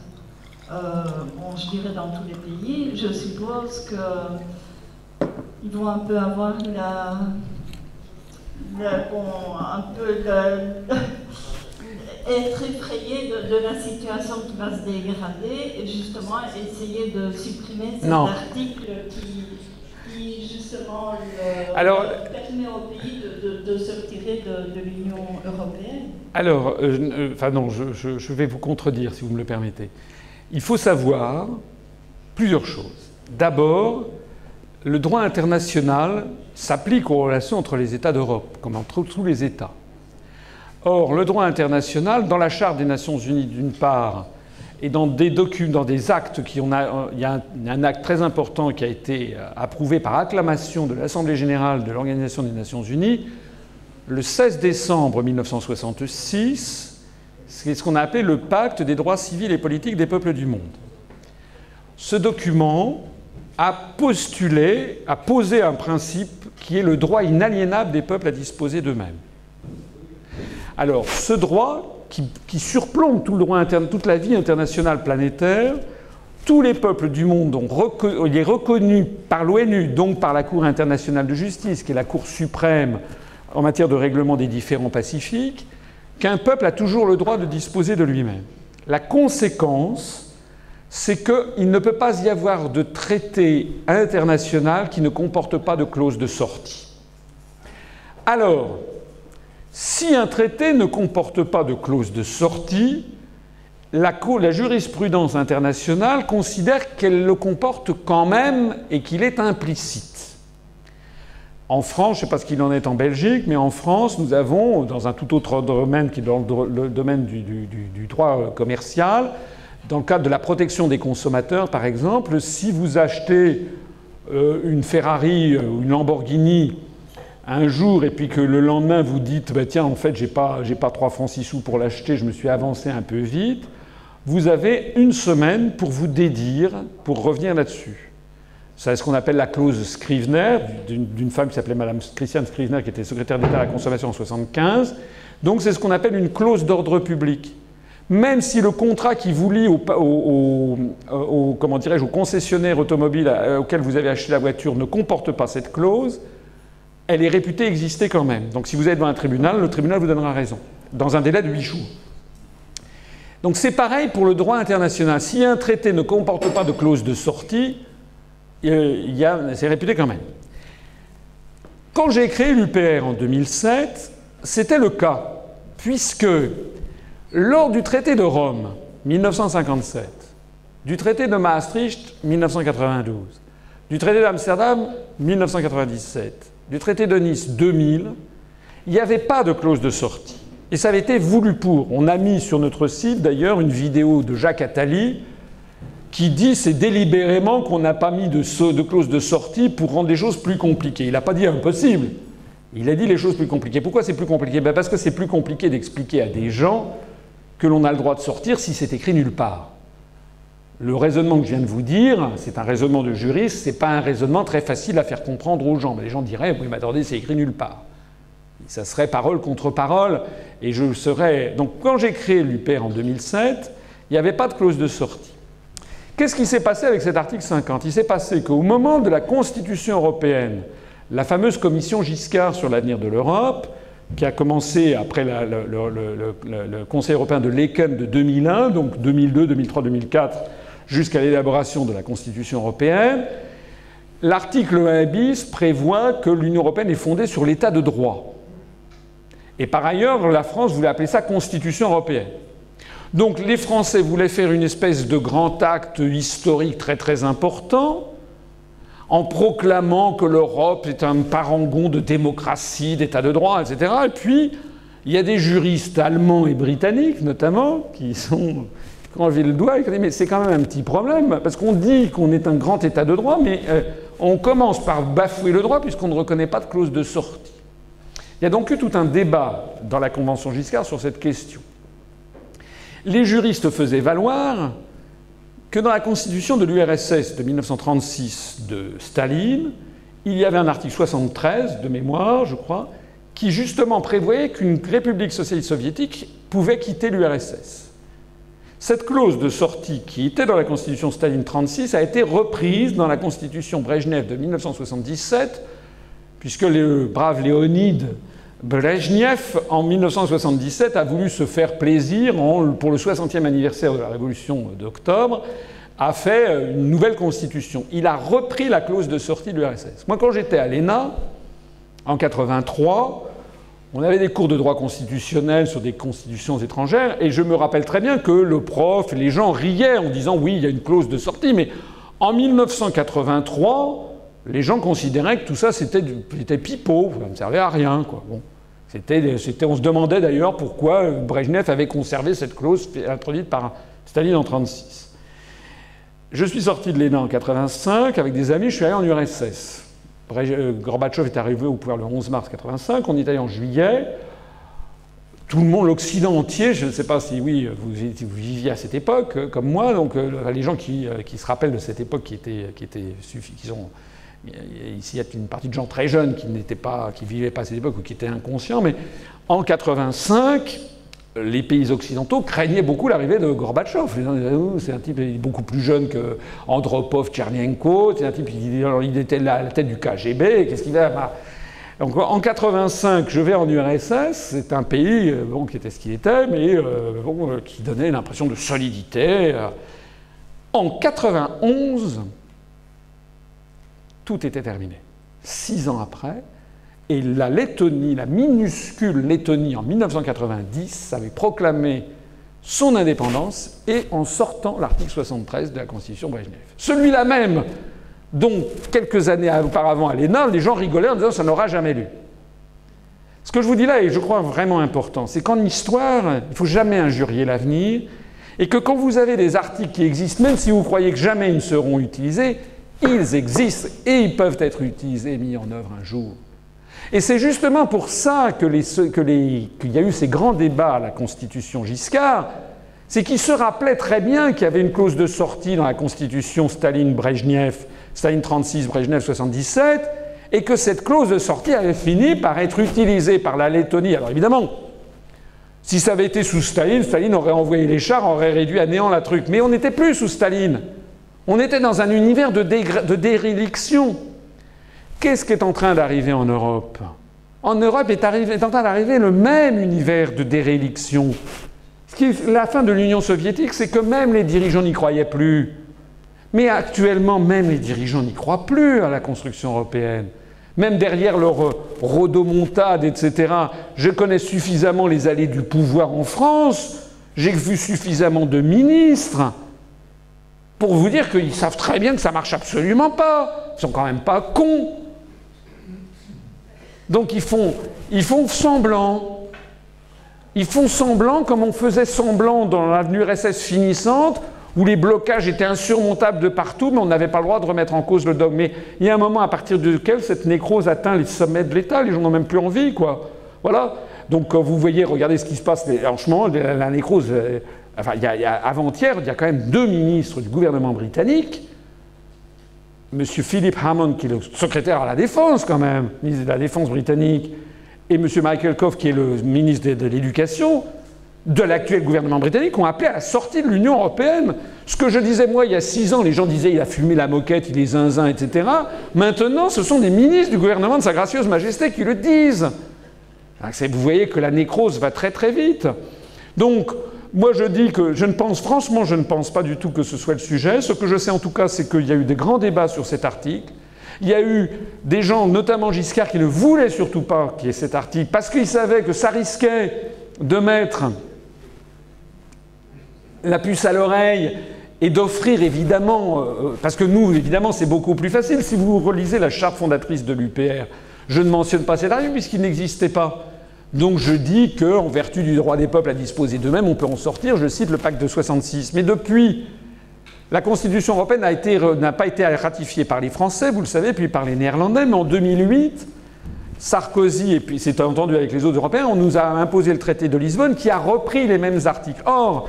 bon, je dirais dans tous les pays, je suppose qu'ils vont un peu avoir être effrayés de la situation qui va se dégrader et justement essayer de supprimer cet article qui justement permet au pays de se retirer de l'Union européenne. Alors, non, je vais vous contredire si vous me le permettez. Il faut savoir plusieurs choses. D'abord, le droit international s'applique aux relations entre les États d'Europe, comme entre tous les États. Or, le droit international, dans la Charte des Nations Unies d'une part, et dans des documents, dans des actes il y a un acte très important qui a été approuvé par acclamation de l'Assemblée générale de l'Organisation des Nations Unies, le 16 décembre 1966, c'est ce qu'on a appelé le Pacte des droits civils et politiques des peuples du monde. Ce document a posé un principe qui est le droit inaliénable des peuples à disposer d'eux-mêmes. Alors, ce droit, qui surplombe tout le droit interne, toute la vie internationale planétaire, tous les peuples du monde il est reconnu par l'ONU, donc par la Cour internationale de justice, qui est la Cour suprême en matière de règlement des différends pacifiques, qu'un peuple a toujours le droit de disposer de lui-même. La conséquence, c'est qu'il ne peut pas y avoir de traité international qui ne comporte pas de clause de sortie. Alors, si un traité ne comporte pas de clause de sortie, la jurisprudence internationale considère qu'elle le comporte quand même et qu'il est implicite. En France, je ne sais pas ce qu'il en est en Belgique, mais en France, nous avons, dans un tout autre domaine qui est dans le domaine du droit commercial, dans le cadre de la protection des consommateurs, par exemple, si vous achetez une Ferrari ou une Lamborghini un jour et puis que le lendemain vous dites bah, « tiens, en fait, j'ai pas 3 francs 6 sous pour l'acheter, je me suis avancé un peu vite », vous avez une semaine pour vous dédire, pour revenir là-dessus. C'est ce qu'on appelle la clause Scrivener, d'une femme qui s'appelait Madame Christiane Scrivener, qui était secrétaire d'État à la consommation en 1975. Donc c'est ce qu'on appelle une clause d'ordre public. Même si le contrat qui vous lie au concessionnaire automobile auquel vous avez acheté la voiture ne comporte pas cette clause, elle est réputée exister quand même. Donc si vous êtes devant un tribunal, le tribunal vous donnera raison, dans un délai de 8 jours. Donc c'est pareil pour le droit international. Si un traité ne comporte pas de clause de sortie, c'est réputé quand même. Quand j'ai créé l'UPR en 2007, c'était le cas, puisque lors du traité de Rome, 1957, du traité de Maastricht, 1992, du traité d'Amsterdam, 1997, du traité de Nice, 2000, il n'y avait pas de clause de sortie. Et ça avait été voulu pour. On a mis sur notre site, d'ailleurs, une vidéo de Jacques Attali qui dit c'est délibérément qu'on n'a pas mis de clause de sortie pour rendre les choses plus compliquées. Il n'a pas dit impossible. Il a dit les choses plus compliquées. Pourquoi c'est plus compliqué ? Parce que c'est plus compliqué d'expliquer à des gens que l'on a le droit de sortir si c'est écrit nulle part. Le raisonnement que je viens de vous dire, c'est un raisonnement de juriste, c'est pas un raisonnement très facile à faire comprendre aux gens. Mais les gens diraient oui, mais attendez, c'est écrit nulle part. Ça serait parole contre parole, et je serais... Donc quand j'ai créé l'UPR en 2007, il n'y avait pas de clause de sortie. Qu'est-ce qui s'est passé avec cet article 50 ? Il s'est passé qu'au moment de la Constitution européenne, la fameuse commission Giscard sur l'avenir de l'Europe, qui a commencé après le Conseil européen de Laeken de 2001, donc 2002, 2003, 2004, jusqu'à l'élaboration de la Constitution européenne, l'article 1 bis prévoit que l'Union européenne est fondée sur l'état de droit. Et par ailleurs, la France voulait appeler ça Constitution européenne. Donc les Français voulaient faire une espèce de grand acte historique très très important en proclamant que l'Europe est un parangon de démocratie, d'état de droit, etc. Et puis, il y a des juristes allemands et britanniques, notamment, qui ont enlevé le doigt et qui ont dit « mais c'est quand même un petit problème, parce qu'on dit qu'on est un grand état de droit, mais on commence par bafouer le droit puisqu'on ne reconnaît pas de clause de sortie ». Il y a donc eu tout un débat dans la Convention Giscard sur cette question. Les juristes faisaient valoir que dans la constitution de l'URSS de 1936 de Staline, il y avait un article 73 de mémoire, je crois, qui justement prévoyait qu'une république socialiste soviétique pouvait quitter l'URSS. Cette clause de sortie qui était dans la constitution Staline 36 a été reprise dans la constitution Brejnev de 1977, puisque le brave Léonid Brejnev, en 1977, a voulu se faire plaisir pour le 60e anniversaire de la Révolution d'octobre, a fait une nouvelle constitution. Il a repris la clause de sortie de l'URSS. Moi, quand j'étais à l'ENA, en 83, on avait des cours de droit constitutionnel sur des constitutions étrangères, et je me rappelle très bien que le prof, les gens riaient en disant « oui, il y a une clause de sortie », mais en 1983, les gens considéraient que tout ça c'était pipeau, ça ne servait à rien, quoi. Bon. On se demandait d'ailleurs pourquoi Brejnev avait conservé cette clause introduite par Staline en 1936. Je suis sorti de l'ENA en 1985 avec des amis, je suis allé en URSS. Gorbatchev est arrivé au pouvoir le 11 mars 1985, on est allé en juillet. Tout le monde, l'Occident entier, je ne sais pas si oui, vous viviez à cette époque, comme moi, donc les gens qui se rappellent de cette époque qui ont ici, il y a une partie de gens très jeunes qui vivaient pas à cette époque ou qui étaient inconscients, mais en 85, les pays occidentaux craignaient beaucoup l'arrivée de Gorbatchev. Les gens disaient, c'est un type beaucoup plus jeune que Andropov, Tchernenko, c'est un type il était à la tête du KGB, qu'est-ce qu'il va... Donc en 85, je vais en URSS, c'est un pays qui était ce qu'il était, mais qui donnait l'impression de solidité. En 91, tout était terminé. 6 ans après, et la Lettonie, la minuscule Lettonie en 1990, avait proclamé son indépendance et en sortant l'article 73 de la Constitution Brejnev. Celui-là même dont quelques années auparavant à l'ENA, les gens rigolaient en disant « ça n'aura jamais lieu ». Ce que je vous dis là est, je crois, vraiment important, c'est qu'en histoire, il ne faut jamais injurier l'avenir, et que quand vous avez des articles qui existent, même si vous croyez que jamais ils ne seront utilisés, ils existent et ils peuvent être utilisés et mis en œuvre un jour. Et c'est justement pour ça qu'il y a eu ces grands débats à la Constitution Giscard, c'est qu'ils se rappelaient très bien qu'il y avait une clause de sortie dans la Constitution Staline-Brejnev, Staline 36, Brejnev 77, et que cette clause de sortie avait fini par être utilisée par la Lettonie. Alors évidemment, si ça avait été sous Staline, Staline aurait envoyé les chars, aurait réduit à néant la truc. Mais on n'était plus sous Staline. On était dans un univers de déréliction. Qu'est-ce qui est en train d'arriver en Europe? En Europe est en train d'arriver le même univers de déréliction. La fin de l'Union soviétique, c'est que même les dirigeants n'y croyaient plus. Mais actuellement, même les dirigeants n'y croient plus à la construction européenne. Même derrière leur rodomontade, etc. Je connais suffisamment les allées du pouvoir en France. J'ai vu suffisamment de ministres pour vous dire qu'ils savent très bien que ça ne marche absolument pas. Ils sont quand même pas cons. Donc ils font semblant. Ils font semblant comme on faisait semblant dans l'URSS finissante, où les blocages étaient insurmontables de partout, mais on n'avait pas le droit de remettre en cause le dogme. Mais il y a un moment à partir duquel cette nécrose atteint les sommets de l'État, les gens n'ont même plus envie, quoi. Voilà. Donc quand vous voyez, regardez ce qui se passe, franchement, la nécrose... avant-hier, il y a quand même 2 ministres du gouvernement britannique, M. Philip Hammond, qui est le secrétaire à la Défense, quand même, ministre de la Défense britannique, et M. Michael Gove, qui est le ministre de l'Éducation, de l'actuel gouvernement britannique, ont appelé à la sortie de l'Union européenne. Ce que je disais, moi, il y a 6 ans, les gens disaient il a fumé la moquette, il est zinzin, etc. Maintenant, ce sont des ministres du gouvernement de Sa Gracieuse Majesté qui le disent. Vous voyez que la nécrose va très très vite. Donc, moi je dis que je ne pense pas du tout que ce soit le sujet. Ce que je sais en tout cas, c'est qu'il y a eu des grands débats sur cet article. Il y a eu des gens, notamment Giscard, qui ne voulaient surtout pas qu'il y ait cet article, parce qu'ils savaient que ça risquait de mettre la puce à l'oreille et d'offrir évidemment, parce que nous, évidemment, c'est beaucoup plus facile. Si vous relisez la charte fondatrice de l'UPR, je ne mentionne pas cet article puisqu'il n'existait pas. Donc je dis qu'en vertu du droit des peuples à disposer d'eux-mêmes, on peut en sortir. Je cite le pacte de 66. Mais depuis, la Constitution européenne n'a pas été ratifiée par les Français, vous le savez, puis par les Néerlandais. Mais en 2008, Sarkozy, et puis c'est entendu avec les autres Européens, on nous a imposé le traité de Lisbonne qui a repris les mêmes articles. Or,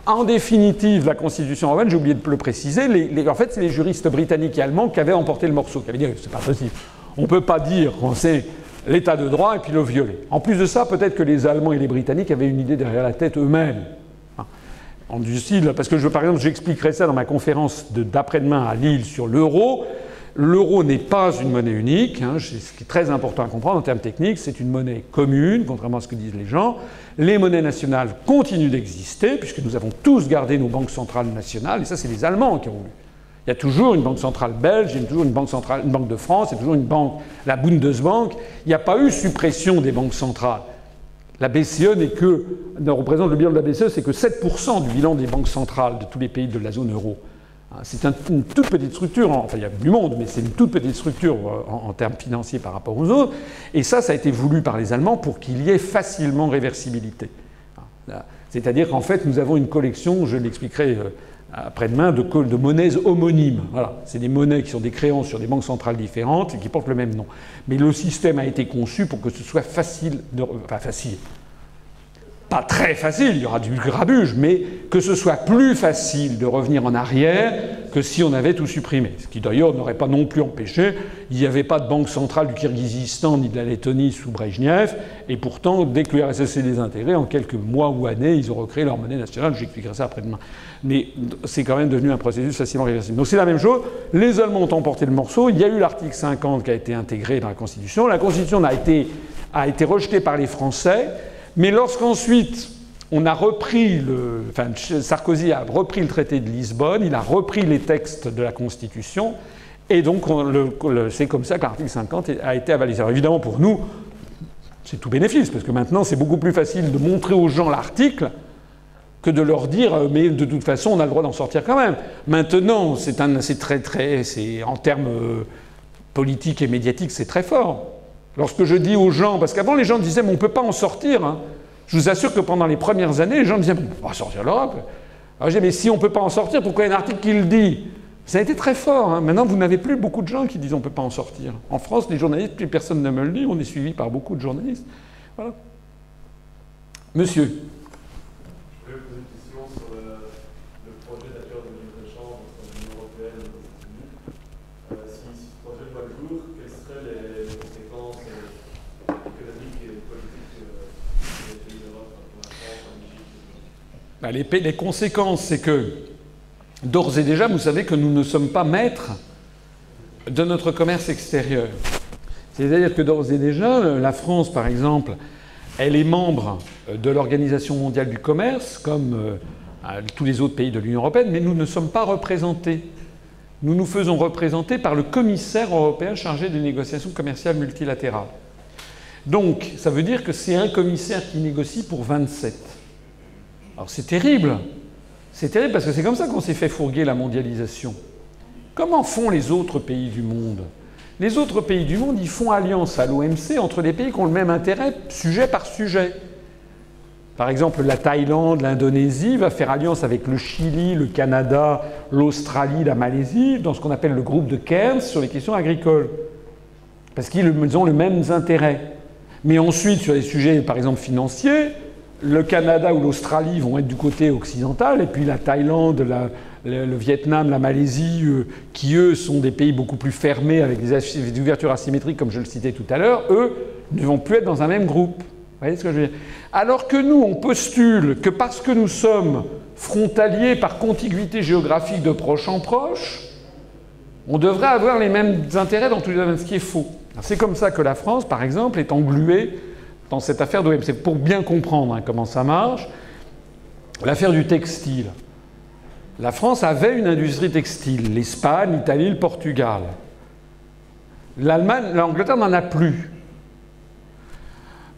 en définitive, la Constitution européenne, j'ai oublié de le préciser, en fait, c'est les juristes britanniques et allemands qui avaient emporté le morceau, qui avaient dit c'est pas possible. On ne peut pas dire qu'on sait l'état de droit et puis le violer. En plus de ça, peut-être que les Allemands et les Britanniques avaient une idée derrière la tête eux-mêmes. En du style, parce que par exemple, j'expliquerai ça dans ma conférence d'après-demain à Lille sur l'euro. L'euro n'est pas une monnaie unique, ce qui est très important à comprendre en termes techniques, c'est une monnaie commune, contrairement à ce que disent les gens. Les monnaies nationales continuent d'exister, puisque nous avons tous gardé nos banques centrales nationales, et ça c'est les Allemands qui ont voulu. Il y a toujours une banque centrale belge, il y a toujours une banque de France, il y a toujours une banque, la Bundesbank. Il n'y a pas eu suppression des banques centrales. La BCE représente le bilan de la BCE, c'est que 7% du bilan des banques centrales de tous les pays de la zone euro. C'est une toute petite structure, enfin il y a du monde, mais c'est une toute petite structure en termes financiers par rapport aux autres. Et ça a été voulu par les Allemands pour qu'il y ait facilement réversibilité. C'est-à-dire qu'en fait, nous avons une collection, je l'expliquerai après-demain, de monnaies homonymes. Voilà. C'est des monnaies qui sont des créances sur des banques centrales différentes et qui portent le même nom. Mais le système a été conçu pour que ce soit facile, enfin facile. Pas très facile, il y aura du grabuge, mais que ce soit plus facile de revenir en arrière que si on avait tout supprimé. Ce qui d'ailleurs n'aurait pas non plus empêché. Il n'y avait pas de banque centrale du Kirghizistan ni de la Lettonie sous Brejnev, et pourtant, dès que l'URSS s'est désintégré, en quelques mois ou années, ils ont recréé leur monnaie nationale. J'expliquerai ça après-demain. Mais c'est quand même devenu un processus facilement réversible. Donc c'est la même chose. Les Allemands ont emporté le morceau. Il y a eu l'article 50 qui a été intégré dans la Constitution. La Constitution a été rejetée par les Français. Mais lorsqu'ensuite on a repris Sarkozy a repris le traité de Lisbonne, il a repris les textes de la Constitution, et donc c'est comme ça que l'article 50 a été avalé. Alors évidemment pour nous, c'est tout bénéfice, parce que maintenant c'est beaucoup plus facile de montrer aux gens l'article que de leur dire mais de toute façon on a le droit d'en sortir quand même. Maintenant c'est en termes politiques et médiatiques c'est très fort. Lorsque je dis aux gens, parce qu'avant les gens disaient mais on ne peut pas en sortir, hein. Je vous assure que pendant les premières années, les gens disaient on va sortir de l'Europe. Alors je dis mais si on ne peut pas en sortir, pourquoi il y a un article qui le dit? Ça a été très fort. Hein. Maintenant vous n'avez plus beaucoup de gens qui disent on ne peut pas en sortir. En France, les journalistes, plus personne ne me le dit, on est suivi par beaucoup de journalistes. Voilà. Monsieur. Je voulais poser une question sur le projet d'accord de libre-échange entre l'Union européenne et les États-Unis. Si ce projet voit le jour, quelles seraient les conséquences économiques et politiques des pays d'Europe, comme la France, en Égypte? Les conséquences, c'est que d'ores et déjà, vous savez que nous ne sommes pas maîtres de notre commerce extérieur. C'est-à-dire que d'ores et déjà, la France, par exemple, elle est membre de l'Organisation mondiale du commerce, comme tous les autres pays de l'Union européenne, mais nous ne sommes pas représentés. Nous nous faisons représenter par le commissaire européen chargé des négociations commerciales multilatérales. Donc, ça veut dire que c'est un commissaire qui négocie pour 27. Alors c'est terrible. C'est terrible parce que c'est comme ça qu'on s'est fait fourguer la mondialisation. Comment font les autres pays du monde? Les autres pays du monde, ils font alliance à l'OMC entre des pays qui ont le même intérêt, sujet par sujet. Par exemple, la Thaïlande, l'Indonésie va faire alliance avec le Chili, le Canada, l'Australie, la Malaisie, dans ce qu'on appelle le groupe de Cairns sur les questions agricoles. Parce qu'ils ont les mêmes intérêts. Mais ensuite, sur les sujets, par exemple, financiers, le Canada ou l'Australie vont être du côté occidental, et puis la Thaïlande, le Vietnam, la Malaisie, qui eux sont des pays beaucoup plus fermés avec des ouvertures asymétriques, comme je le citais tout à l'heure, eux ne vont plus être dans un même groupe. Vous voyez ce que je veux dire? Alors que nous, on postule que parce que nous sommes frontaliers par contiguïté géographique de proche en proche, on devrait avoir les mêmes intérêts dans tous les domaines, ce qui est faux. C'est comme ça que la France, par exemple, est engluée dans cette affaire d'OMC. Pour bien comprendre comment ça marche, l'affaire du textile. La France avait une industrie textile, l'Espagne, l'Italie, le Portugal. L'Angleterre n'en a plus.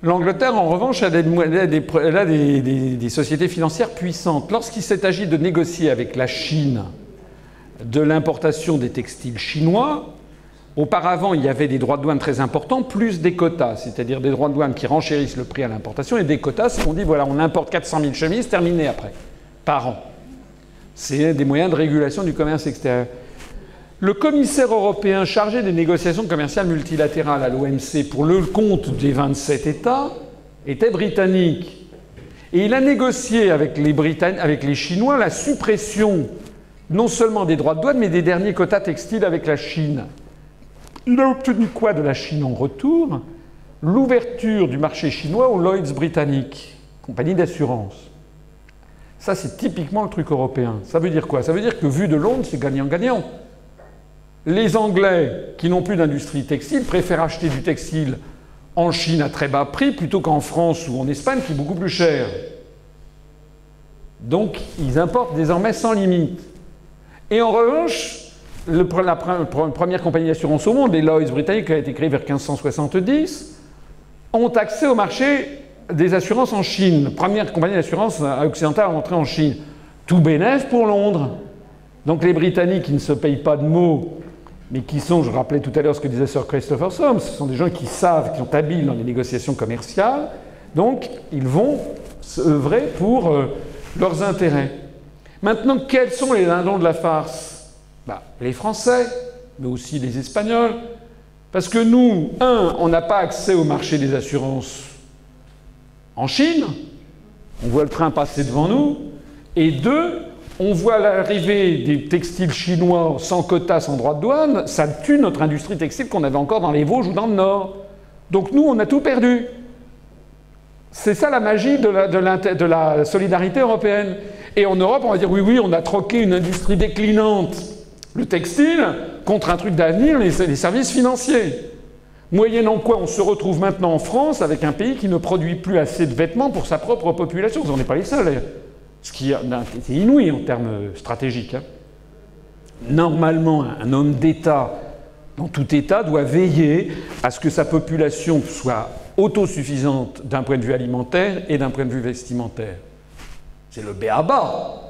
L'Angleterre, en revanche, elle a des sociétés financières puissantes. Lorsqu'il s'est agi de négocier avec la Chine de l'importation des textiles chinois, auparavant, il y avait des droits de douane très importants, plus des quotas, c'est-à-dire des droits de douane qui renchérissent le prix à l'importation, et des quotas, c'est qu'on dit, voilà, on importe 400 000 chemises, terminé après, par an. C'est des moyens de régulation du commerce extérieur. Le commissaire européen chargé des négociations commerciales multilatérales à l'OMC pour le compte des 27 États était britannique. Et il a négocié avec les Chinois la suppression non seulement des droits de douane, mais des derniers quotas textiles avec la Chine. Il a obtenu quoi de la Chine en retour? L'ouverture du marché chinois aux Lloyds britanniques, compagnie d'assurance. Ça, c'est typiquement le truc européen. Ça veut dire quoi? Ça veut dire que vu de Londres, c'est gagnant-gagnant. Les Anglais, qui n'ont plus d'industrie textile, préfèrent acheter du textile en Chine à très bas prix plutôt qu'en France ou en Espagne, qui est beaucoup plus cher. Donc, ils importent désormais sans limite. Et en revanche, la première compagnie d'assurance au monde, les Lloyds britanniques, qui a été créée vers 1570, ont accès au marché des assurances en Chine. Première compagnie d'assurance occidentale à entrer en Chine. Tout bénef pour Londres. Donc les Britanniques qui ne se payent pas de mots, mais qui sont, je rappelais tout à l'heure ce que disait Sir Christopher Soames, ce sont des gens qui savent, qui sont habiles dans les négociations commerciales, donc ils vont œuvrer pour leurs intérêts. Maintenant, quels sont les dindons de la farce? Les Français, mais aussi les Espagnols. Parce que nous, on n'a pas accès au marché des assurances en Chine, on voit le train passer devant nous, et deux, on voit l'arrivée des textiles chinois sans quota, sans droit de douane, ça tue notre industrie textile qu'on avait encore dans les Vosges ou dans le Nord. Donc nous, on a tout perdu. C'est ça la magie de la solidarité européenne. Et en Europe, on va dire oui, on a troqué une industrie déclinante, le textile, contre un truc d'avenir, les services financiers. Moyennant quoi, on se retrouve maintenant en France avec un pays qui ne produit plus assez de vêtements pour sa propre population. Vous n'en êtes pas les seuls. Ce qui est inouï en termes stratégiques. Normalement, un homme d'État, dans tout État, doit veiller à ce que sa population soit autosuffisante d'un point de vue alimentaire et d'un point de vue vestimentaire. C'est le b.a.-ba.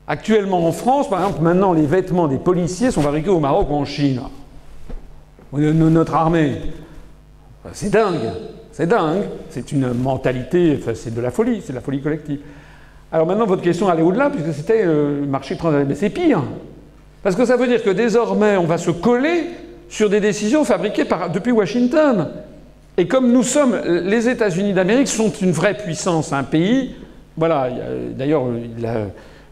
Actuellement en France, par exemple, maintenant les vêtements des policiers sont fabriqués au Maroc ou en Chine. Notre armée, c'est dingue, c'est dingue. C'est une mentalité, c'est de la folie collective. Alors maintenant, votre question allait au-delà, puisque c'était le marché transatlantique. Mais c'est pire. Parce que ça veut dire que désormais, on va se coller sur des décisions fabriquées depuis Washington. Et comme nous sommes, les États-Unis d'Amérique sont une vraie puissance, un pays. Voilà, d'ailleurs,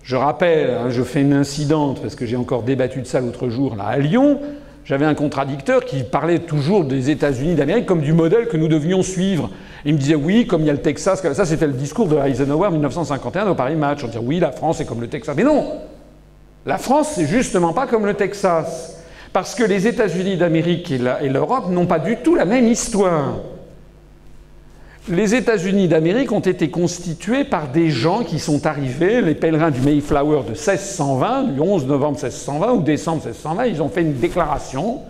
je rappelle, je fais une incidente, parce que j'ai encore débattu de ça l'autre jour, là, à Lyon. J'avais un contradicteur qui parlait toujours des États-Unis d'Amérique comme du modèle que nous devions suivre. Il me disait oui, comme il y a le Texas, ça c'était le discours de Eisenhower en 1951 au Paris Match. On disait oui, la France est comme le Texas. Mais non, la France c'est justement pas comme le Texas. Parce que les États-Unis d'Amérique et l'Europe n'ont pas du tout la même histoire. Les États-Unis d'Amérique ont été constitués par des gens qui sont arrivés, les pèlerins du Mayflower de 1620, du 11 novembre 1620 ou décembre 1620, ils ont fait une déclaration.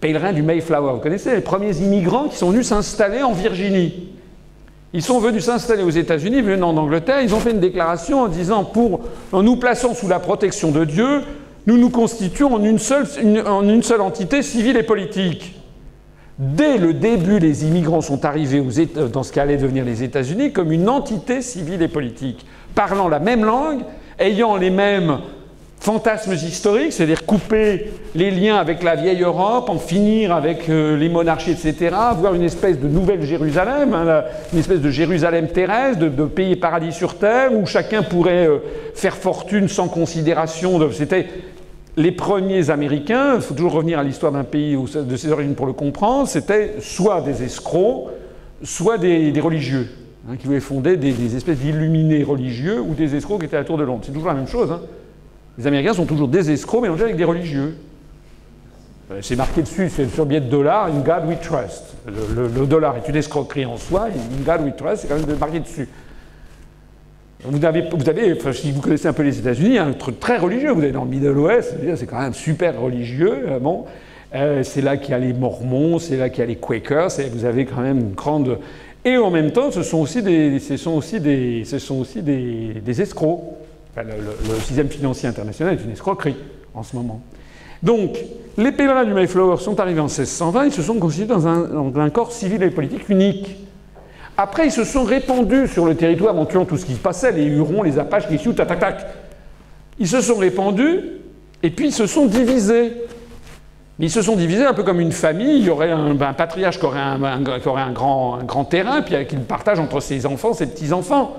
Pèlerins du Mayflower, vous connaissez, les premiers immigrants qui sont venus s'installer en Virginie. Ils sont venus s'installer aux États-Unis, venant d'Angleterre, ils ont fait une déclaration en disant en nous plaçant sous la protection de Dieu, nous nous constituons en une seule entité civile et politique. Dès le début, les immigrants sont arrivés dans ce qu'allaient devenir les États-Unis comme une entité civile et politique, parlant la même langue, ayant les mêmes fantasmes historiques, c'est-à-dire couper les liens avec la vieille Europe, en finir avec les monarchies, etc., avoir une espèce de nouvelle Jérusalem, une espèce de Jérusalem terrestre, de pays paradis sur terre, où chacun pourrait faire fortune sans considération. C'était les premiers Américains, il faut toujours revenir à l'histoire d'un pays de ses origines pour le comprendre, c'était soit des escrocs, soit des religieux, qui voulaient fonder des espèces d'illuminés religieux ou des escrocs qui étaient à la tour de Londres. C'est toujours la même chose. Les Américains sont toujours des escrocs mélangés avec des religieux. C'est marqué dessus, c'est sur le billet de dollar, In God We Trust. Le dollar est une escroquerie en soi, In God We Trust, c'est quand même marqué dessus. Vous avez, si vous connaissez un peu les États-Unis, un truc très religieux. Vous allez dans le Middle West, c'est quand même super religieux. C'est là qu'il y a les Mormons, c'est là qu'il y a les Quakers. Vous avez quand même une grande. Et en même temps, ce sont aussi des escrocs. Enfin, le système financier international est une escroquerie en ce moment. Donc, les pèlerins du Mayflower sont arrivés en 1620. Ils se sont constitués dans un corps civil et politique unique. Après, ils se sont répandus sur le territoire en tuant tout ce qui se passait, les Hurons, les Apaches, les Sioux, tac, tac, tac. Ils se sont répandus, et puis ils se sont divisés. Ils se sont divisés un peu comme une famille. Il y aurait un patriarche qui aurait un grand terrain, puis qu'il partage entre ses enfants, ses petits-enfants.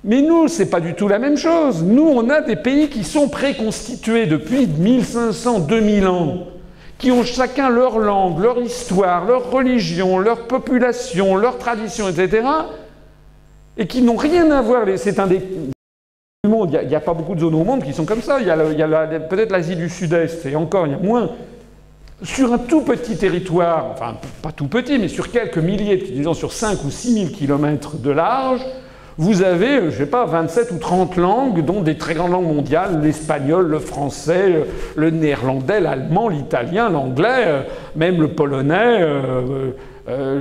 Mais nous, c'est pas du tout la même chose. Nous, on a des pays qui sont préconstitués depuis 1500, 2000 ans, qui ont chacun leur langue, leur histoire, leur religion, leur population, leur tradition, etc., et qui n'ont rien à voir. C'est un des monde. Il n'y a pas beaucoup de zones au monde qui sont comme ça. Il y a peut-être l'Asie du Sud-Est, et encore, il y a moins. Sur un tout petit territoire, enfin, pas tout petit, mais sur quelques milliers, disons sur 5 ou 6 000 kilomètres de large, vous avez, je ne sais pas, 27 ou 30 langues, dont des très grandes langues mondiales, l'espagnol, le français, le néerlandais, l'allemand, l'italien, l'anglais, même le polonais,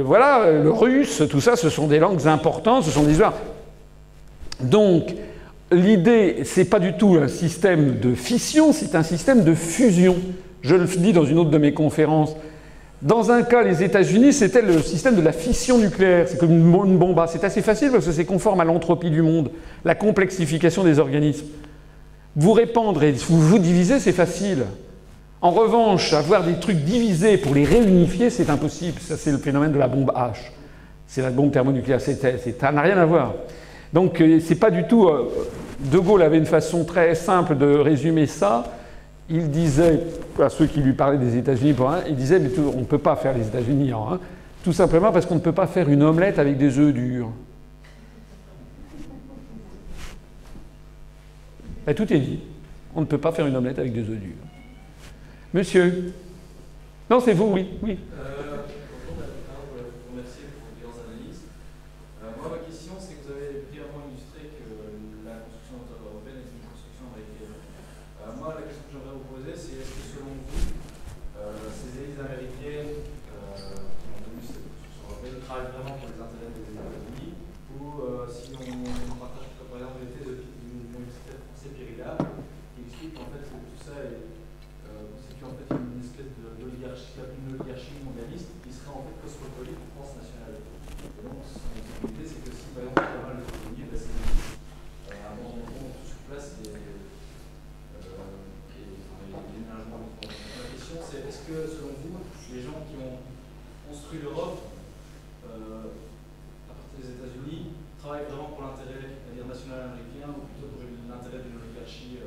voilà, le russe, tout ça, ce sont des langues importantes, ce sont des histoires. Donc, l'idée, c'est pas du tout un système de fission, c'est un système de fusion. Je le dis dans une autre de mes conférences. Dans un cas, les États-Unis, c'était le système de la fission nucléaire. C'est comme une bombe. C'est assez facile parce que c'est conforme à l'entropie du monde, la complexification des organismes. Vous répandre et vous diviser, c'est facile. En revanche, avoir des trucs divisés pour les réunifier, c'est impossible. Ça, c'est le phénomène de la bombe H. C'est la bombe thermonucléaire. Ça n'a rien à voir. Donc, c'est pas du tout... De Gaulle avait une façon très simple de résumer ça. Il disait, à ceux qui lui parlaient des États-Unis pour un, il disait, mais on ne peut pas faire les États-Unis en un, tout simplement parce qu'on ne peut pas faire une omelette avec des œufs durs. Et tout est dit. On ne peut pas faire une omelette avec des œufs durs. Monsieur? Non, c'est vous, oui. Oui. Moi, ma question, c'est que vous avez brièvement illustré que la construction européenne est une construction américaine. Moi, la question que j'aimerais vous poser, c'est est-ce que selon vous, ces élites américaines qui ont tenu cette construction européenne travaillent vraiment pour les intérêts des États-Unis, ou si on partage par exemple l'idée d'une universitaire française Pierre Hillard, qui explique qu'en fait tout ça constitue en fait une espèce d'oligarchie mondialiste qui serait en fait cosmopolite transnationale. Et donc, l'idée, c'est que si par exemple, il y a pas mal de colonies, c'est à un moment donné, sur place, et déménagements. La question, c'est est-ce que, selon vous, les gens qui ont construit l'Europe à partir des États-Unis travaillent vraiment pour l'intérêt national américain ou plutôt pour l'intérêt d'une oligarchie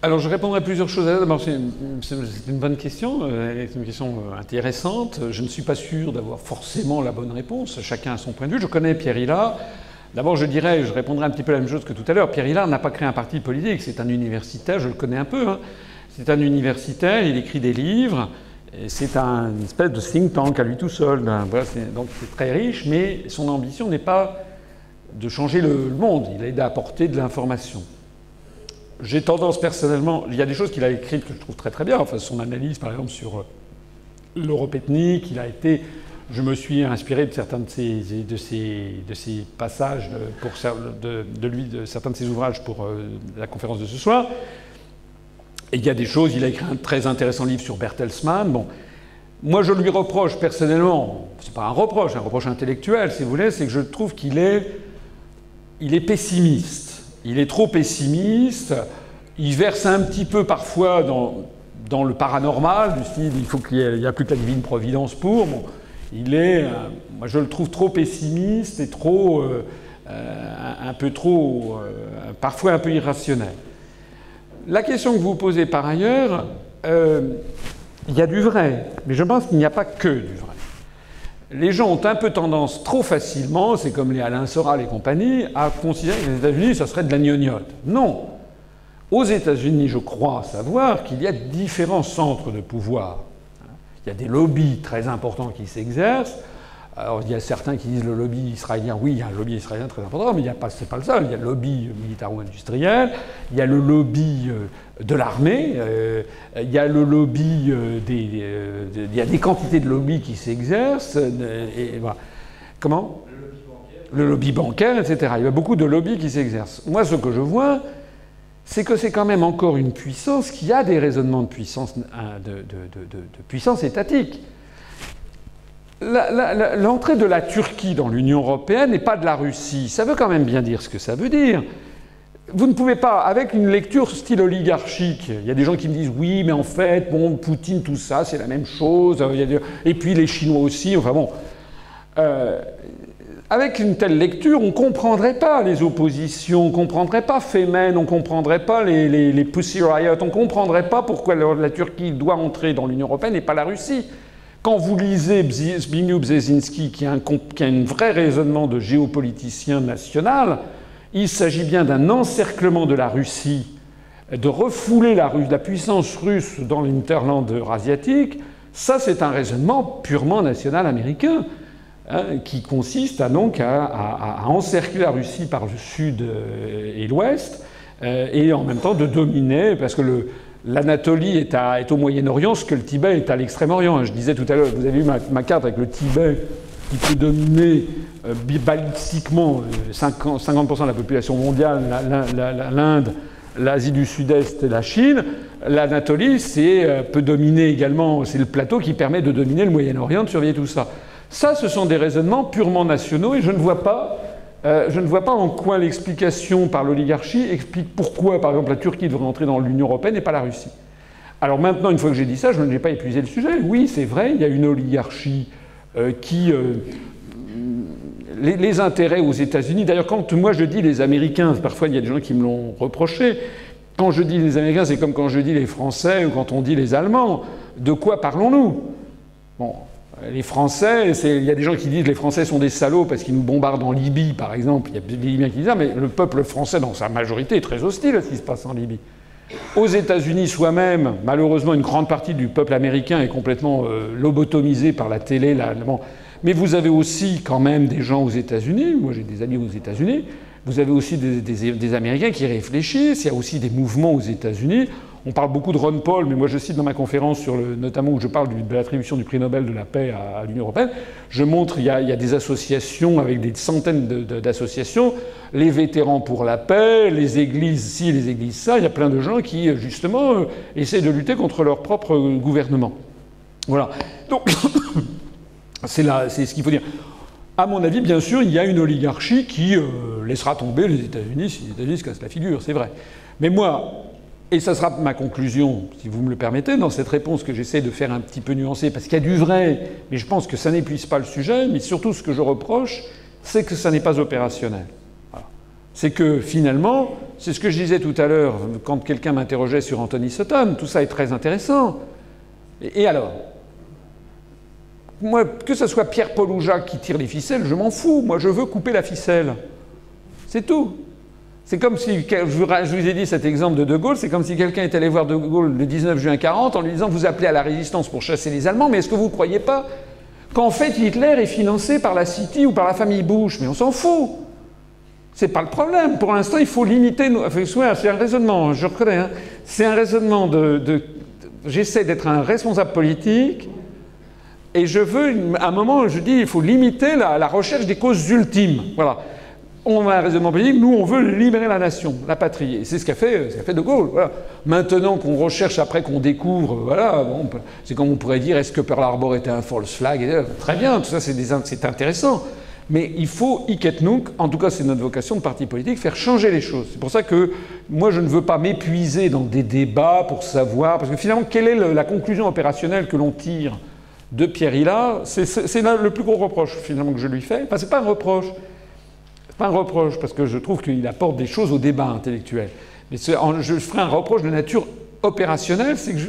Alors, je répondrai à plusieurs choses. D'abord, c'est une bonne question, c'est une question intéressante. Je ne suis pas sûr d'avoir forcément la bonne réponse. Chacun a son point de vue. Je connais Pierre Hillard. D'abord, je répondrai un petit peu la même chose que tout à l'heure. Pierre Hillard n'a pas créé un parti politique. C'est un universitaire, je le connais un peu. Hein. C'est un universitaire, il écrit des livres. C'est une espèce de think tank à lui tout seul. Voilà, donc, c'est très riche, mais son ambition n'est pas de changer le monde. Il aide à apporter de l'information. J'ai tendance personnellement, il y a des choses qu'il a écrites que je trouve très très bien, enfin son analyse par exemple sur l'Europe ethnique, je me suis inspiré de certains de ses passages, de certains de ses ouvrages pour la conférence de ce soir. Et il y a des choses, il a écrit un très intéressant livre sur Bertelsmann. Bon, moi je lui reproche personnellement, c'est pas un reproche intellectuel si vous voulez, c'est que je trouve qu'il est pessimiste. Il est trop pessimiste, il verse un petit peu parfois dans le paranormal, du style il faut qu'il n'y a plus que la divine providence pour. Bon, moi je le trouve trop pessimiste et parfois un peu irrationnel. La question que vous posez par ailleurs, il y a du vrai, mais je pense qu'il n'y a pas que du vrai. Les gens ont un peu tendance, trop facilement, c'est comme les Alain Soral et compagnie, à considérer que les États-Unis, ça serait de la gnognotte. Non. Aux États-Unis, je crois savoir qu'il y a différents centres de pouvoir. Il y a des lobbies très importants qui s'exercent. Alors, il y a certains qui disent le lobby israélien. Oui, il y a un lobby israélien très important, mais c'est pas le seul. Il y a le lobby militaro-industriel, il y a le lobby de l'armée, il y a le lobby il y a des quantités de lobbies qui s'exercent. Et voilà. Comment ? Le lobby bancaire, etc. Il y a beaucoup de lobbies qui s'exercent. Moi, ce que je vois, c'est que c'est quand même encore une puissance qui a des raisonnements de puissance, de puissance étatique. L'entrée de la Turquie dans l'Union européenne n'est pas de la Russie. Ça veut quand même bien dire ce que ça veut dire. Vous ne pouvez pas, avec une lecture style oligarchique, il y a des gens qui me disent « oui, mais en fait, bon, Poutine, tout ça, c'est la même chose. » Et puis les Chinois aussi, enfin bon. Avec une telle lecture, on ne comprendrait pas les oppositions, on ne comprendrait pas Femen, on ne comprendrait pas les Pussy Riot, on ne comprendrait pas pourquoi la Turquie doit entrer dans l'Union européenne et pas la Russie. Quand vous lisez Zbigniew Brzezinski, qui a un vrai raisonnement de géopoliticien national, il s'agit bien d'un encerclement de la Russie, de refouler la puissance russe dans l'interland eurasiatique. Ça, c'est un raisonnement purement national américain, hein, qui consiste à encercler la Russie par le sud et l'ouest, et en même temps de dominer, parce que l'Anatolie est au Moyen-Orient, ce que le Tibet est à l'Extrême-Orient. Je disais tout à l'heure, vous avez vu ma carte avec le Tibet qui peut dominer balistiquement 50% de la population mondiale, l'Inde, l'Asie du Sud-Est et la Chine. L'Anatolie peut dominer également, c'est le plateau qui permet de dominer le Moyen-Orient, de surveiller tout ça. Ça, ce sont des raisonnements purement nationaux et je ne vois pas en quoi l'explication par l'oligarchie explique pourquoi, par exemple, la Turquie devrait entrer dans l'Union européenne et pas la Russie. Alors maintenant, une fois que j'ai dit ça, je n'ai pas épuisé le sujet. Oui, c'est vrai, il y a une oligarchie qui... les intérêts aux États-Unis... D'ailleurs, quand moi je dis les Américains, parfois il y a des gens qui me l'ont reproché, quand je dis les Américains, c'est comme quand je dis les Français ou quand on dit les Allemands. De quoi parlons-nous? Bon, les Français, il y a des gens qui disent que les Français sont des salauds parce qu'ils nous bombardent en Libye, par exemple. Il y a des Libyens qui disent ça, mais le peuple français, dans sa majorité, est très hostile à ce qui se passe en Libye. Aux États-Unis soi-même, malheureusement, une grande partie du peuple américain est complètement lobotomisé par la télé. Mais vous avez aussi quand même des gens aux États-Unis. Moi, j'ai des amis aux États-Unis. Vous avez aussi des Américains qui réfléchissent. Il y a aussi des mouvements aux États-Unis. On parle beaucoup de Ron Paul, mais moi je cite dans ma conférence notamment où je parle de l'attribution du prix Nobel de la paix à l'Union européenne, je montre il y a des associations avec des centaines d'associations, les vétérans pour la paix, les églises ci, les églises ça, il y a plein de gens qui justement essaient de lutter contre leur propre gouvernement. Voilà. Donc c'est ce qu'il faut dire. À mon avis, bien sûr, il y a une oligarchie qui laissera tomber les États-Unis si les États-Unis se cassent la figure, c'est vrai. Mais moi, et ça sera ma conclusion, si vous me le permettez, dans cette réponse que j'essaie de faire un petit peu nuancée, parce qu'il y a du vrai, mais je pense que ça n'épuise pas le sujet, mais surtout ce que je reproche, c'est que ça n'est pas opérationnel. Voilà. C'est que finalement, c'est ce que je disais tout à l'heure quand quelqu'un m'interrogeait sur Anthony Sutton, tout ça est très intéressant. Et alors ? Moi, que ce soit Pierre-Paul ou Jacques qui tire les ficelles, je m'en fous. Moi, je veux couper la ficelle. C'est tout. C'est comme si, je vous ai dit cet exemple de De Gaulle, c'est comme si quelqu'un était allé voir De Gaulle le 19 juin 1940 en lui disant « Vous appelez à la résistance pour chasser les Allemands, mais est-ce que vous ne croyez pas qu'en fait Hitler est financé par la City ou par la famille Bush ?» Mais on s'en fout. C'est pas le problème. Pour l'instant, il faut limiter... c'est un raisonnement, je reconnais. Hein, c'est un raisonnement j'essaie d'être un responsable politique et je veux... À un moment, je dis il faut limiter la recherche des causes ultimes. Voilà. On a un raisonnement politique, nous on veut libérer la nation, la patrie. Et c'est ce qu'a fait De Gaulle. Voilà. Maintenant qu'on recherche, après qu'on découvre, voilà, bon, c'est comme on pourrait dire, est-ce que Pearl Harbor était un false flag? Très bien, tout ça c'est intéressant. Mais il faut, hic et nunc, en tout cas c'est notre vocation de parti politique, faire changer les choses. C'est pour ça que moi je ne veux pas m'épuiser dans des débats pour savoir, parce que finalement quelle est la conclusion opérationnelle que l'on tire de Pierre Hillat? C'est le plus gros reproche finalement que je lui fais. Enfin c'est pas un reproche. Pas un reproche, parce que je trouve qu'il apporte des choses au débat intellectuel. Mais je ferai un reproche de nature opérationnelle, c'est que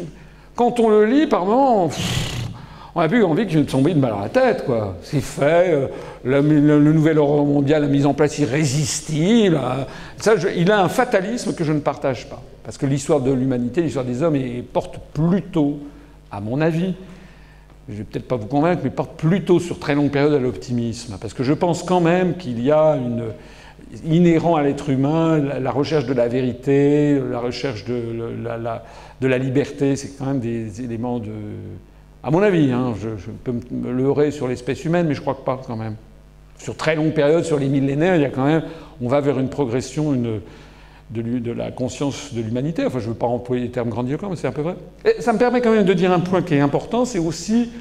quand on le lit, par moments, on n'a plus envie de tomber une balle à la tête, quoi. C'est fait, le nouvel ordre mondial, la mise en place irrésistible. Ça, il a un fatalisme que je ne partage pas. Parce que l'histoire de l'humanité, l'histoire des hommes, porte plutôt, à mon avis, je ne vais peut-être pas vous convaincre, mais porte plutôt sur très longue période à l'optimisme. Parce que je pense quand même qu'il y a inhérent à l'être humain la recherche de la vérité, la recherche de la liberté, c'est quand même des éléments de... À mon avis, hein, je peux me leurrer sur l'espèce humaine, mais je crois que pas quand même. Sur très longue période, sur les millénaires, il y a quand même... On va vers une progression de la conscience de l'humanité. Enfin, je ne veux pas employer des termes grandiloquents, mais c'est un peu vrai. Et ça me permet quand même de dire un point qui est important, c'est aussi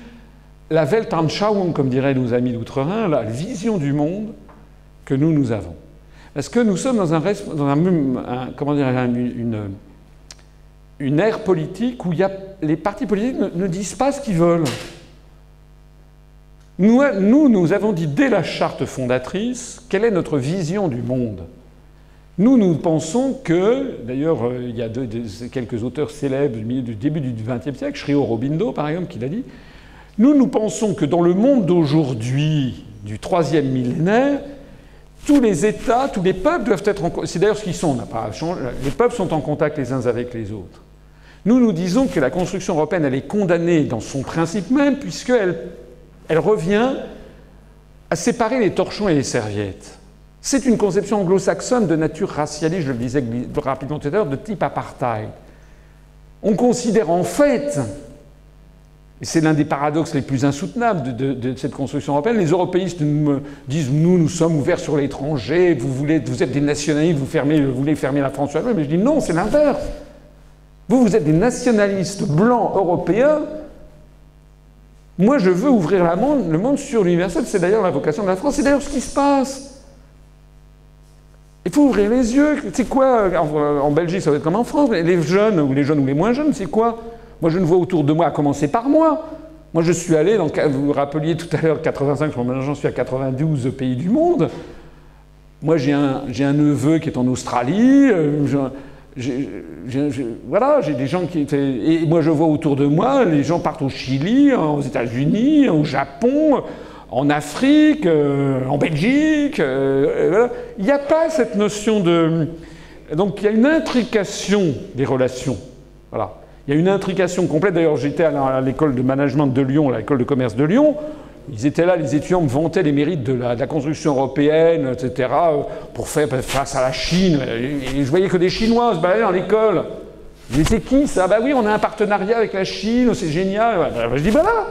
la Weltanschauung, comme diraient nos amis d'Outre-Rhin, la vision du monde que nous avons. Parce que nous sommes dans une ère politique où les partis politiques ne disent pas ce qu'ils veulent. Nous avons dit dès la charte fondatrice quelle est notre vision du monde. Nous pensons que, d'ailleurs, il y a quelques auteurs célèbres du début du XXe siècle, Sri Aurobindo, par exemple, qui l'a dit, nous pensons que dans le monde d'aujourd'hui, du 3e millénaire, tous les États, tous les peuples doivent être en contact. C'est d'ailleurs ce qu'ils sont, on n'a pas changé. Les peuples sont en contact les uns avec les autres. Nous disons que la construction européenne, elle est condamnée dans son principe même, puisqu'elle revient à séparer les torchons et les serviettes. C'est une conception anglo-saxonne de nature racialiste, je le disais rapidement tout à l'heure, de type apartheid. On considère en fait Et c'est l'un des paradoxes les plus insoutenables de cette construction européenne. Les européistes me disent « nous sommes ouverts sur l'étranger, vous êtes des nationalistes, vous voulez fermer la France sur elle-même ». Mais je dis non, c'est l'inverse. Vous êtes des nationalistes blancs européens. Moi, je veux ouvrir le monde sur l'universel. C'est d'ailleurs la vocation de la France. C'est d'ailleurs ce qui se passe. Il faut ouvrir les yeux. C'est quoi, en Belgique, ça va être comme en France, les jeunes ou les moins jeunes, c'est quoi? Moi, je ne vois autour de moi, à commencer par moi. Moi, je suis allé, vous vous rappeliez tout à l'heure 85, maintenant j'en suis à 92 pays du monde. Moi, j'ai un neveu qui est en Australie. Voilà, j'ai des gens qui... Et moi, je vois autour de moi, les gens partent au Chili, aux États-Unis, au Japon, en Afrique, en Belgique. Voilà. Il n'y a pas cette notion de... Donc, il y a une intrication des relations. Voilà. Il y a une intrication complète. D'ailleurs, j'étais à l'école de management de Lyon, à l'école de commerce de Lyon. Ils étaient là, les étudiants me vantaient les mérites de la construction européenne, etc., pour faire face à la Chine. Et je voyais que des Chinois se baladaient dans l'école. Je disais, c'est qui ça? Bah oui, on a un partenariat avec la Chine, c'est génial. Je dis, voilà,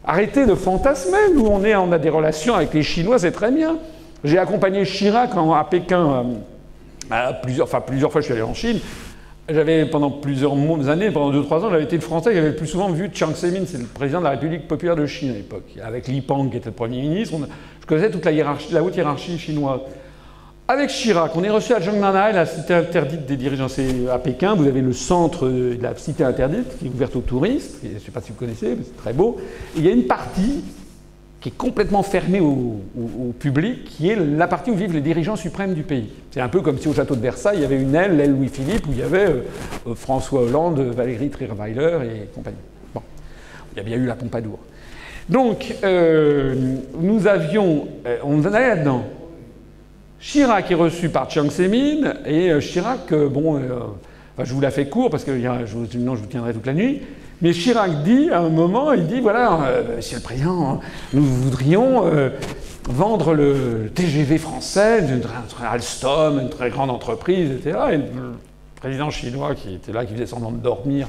arrêtez de fantasmer. Nous, on a des relations avec les Chinois, c'est très bien. J'ai accompagné Chirac à Pékin plusieurs fois, je suis allé en Chine. J'avais, pendant plusieurs années, pendant 2-3 ans, j'avais été le Français qui avait le plus souvent vu Chiang Kai-shek, c'est le président de la République populaire de Chine à l'époque, avec Li Peng qui était le Premier ministre. Je connaissais toute la haute hiérarchie chinoise. Avec Chirac, on est reçu à Zhongnanhai, la cité interdite des dirigeants. C'est à Pékin, vous avez le centre de la cité interdite qui est ouverte aux touristes. Je ne sais pas si vous connaissez, mais c'est très beau. Et il y a une partie qui est complètement fermée au public, qui est la partie où vivent les dirigeants suprêmes du pays. C'est un peu comme si au château de Versailles, il y avait une aile, l'aile Louis-Philippe, où il y avait François Hollande, Valérie Trierweiler et compagnie. Bon, il y a bien eu la Pompadour. Donc, on allait là-dedans. Chirac est reçu par Chiang Kai-shek, et Chirac, je vous la fais court, parce que sinon je vous tiendrai toute la nuit. Mais Chirac dit, à un moment, il dit, voilà, Monsieur le Président, nous voudrions vendre le TGV français d'une Alstom, une très grande entreprise, etc. Et le président chinois qui était là, qui faisait semblant de dormir,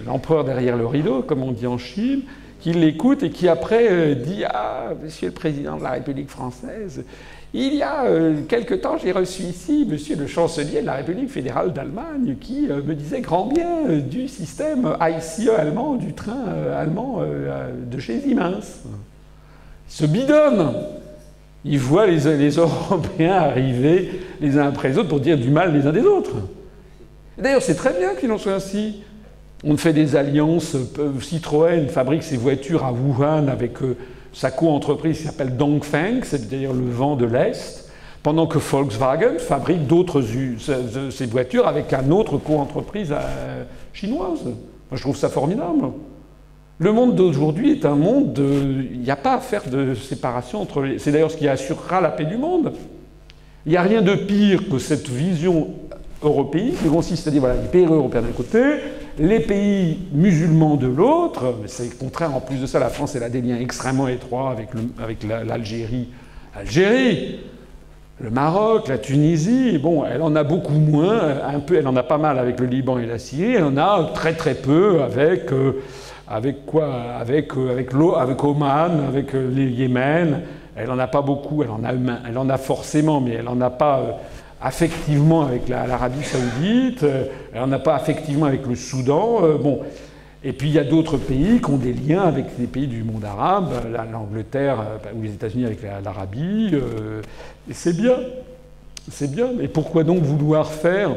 l'empereur derrière le rideau, comme on dit en Chine, qui l'écoute et qui après dit « Ah, Monsieur le Président de la République française, il y a quelque temps, j'ai reçu ici Monsieur le chancelier de la République fédérale d'Allemagne qui me disait grand bien du système ICE allemand, du train allemand de chez Siemens. » Il se bidonne. Il voit les Européens arriver les uns après les autres pour dire du mal les uns des autres. D'ailleurs, c'est très bien qu'il en soit ainsi. On fait des alliances. Citroën fabrique ses voitures à Wuhan avec sa co-entreprise qui s'appelle Dongfeng, c'est d'ailleurs le vent de l'Est, pendant que Volkswagen fabrique ses voitures avec une autre co-entreprise chinoise. Moi, je trouve ça formidable. Le monde d'aujourd'hui est un monde il n'y a pas à faire de séparation entre les... C'est d'ailleurs ce qui assurera la paix du monde. Il n'y a rien de pire que cette vision européenne qui consiste à dire, voilà, les pays européens d'un côté, les pays musulmans de l'autre. C'est contraire, en plus de ça, la France, elle a des liens extrêmement étroits avec l'Algérie. L'Algérie, le Maroc, la Tunisie, bon, elle en a beaucoup moins, un peu, elle en a pas mal avec le Liban et la Syrie, elle en a très très peu avec Oman, avec le Yémen. Elle en a pas beaucoup, elle en a forcément, mais elle en a pas affectivement avec l'Arabie Saoudite, elle n'en a pas affectivement avec le Soudan. Bon. Et puis il y a d'autres pays qui ont des liens avec les pays du monde arabe, l'Angleterre ou les États-Unis avec l'Arabie. Et c'est bien. C'est bien. Mais pourquoi donc vouloir faire...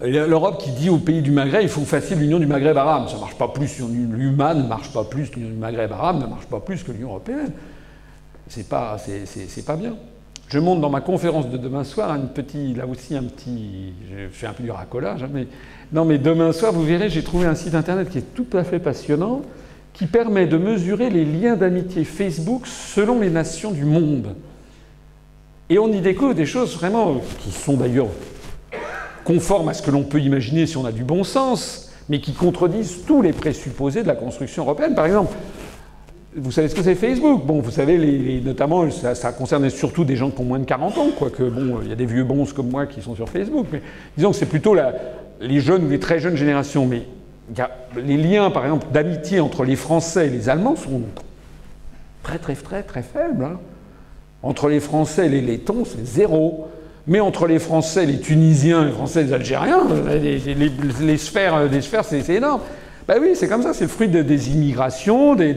L'Europe qui dit aux pays du Maghreb, il faut facile l'union du Maghreb arabe. Ça ne marche pas plus, l'UMA ne marche pas plus, l'union du Maghreb arabe ne marche pas plus que l'Union européenne. C'est pas bien. Je monte dans ma conférence de demain soir là aussi je fais un peu du racolage, hein, mais demain soir, vous verrez, j'ai trouvé un site internet qui est tout à fait passionnant, qui permet de mesurer les liens d'amitié Facebook selon les nations du monde. Et on y découvre des choses vraiment qui sont d'ailleurs conformes à ce que l'on peut imaginer si on a du bon sens, mais qui contredisent tous les présupposés de la construction européenne. Par exemple, vous savez ce que c'est Facebook? Bon, vous savez, notamment, ça concerne surtout des gens qui ont moins de 40 ans, quoique, bon, il y a des vieux bons comme moi qui sont sur Facebook, mais disons que c'est plutôt les jeunes ou les très jeunes générations. Mais les liens, par exemple, d'amitié entre les Français et les Allemands sont très faibles. Hein. Entre les Français et les Lettons, c'est 0. Mais entre les Français, les Tunisiens, les Français et les Algériens, les sphères, c'est énorme. Ben oui, c'est comme ça, c'est le fruit des immigrations, des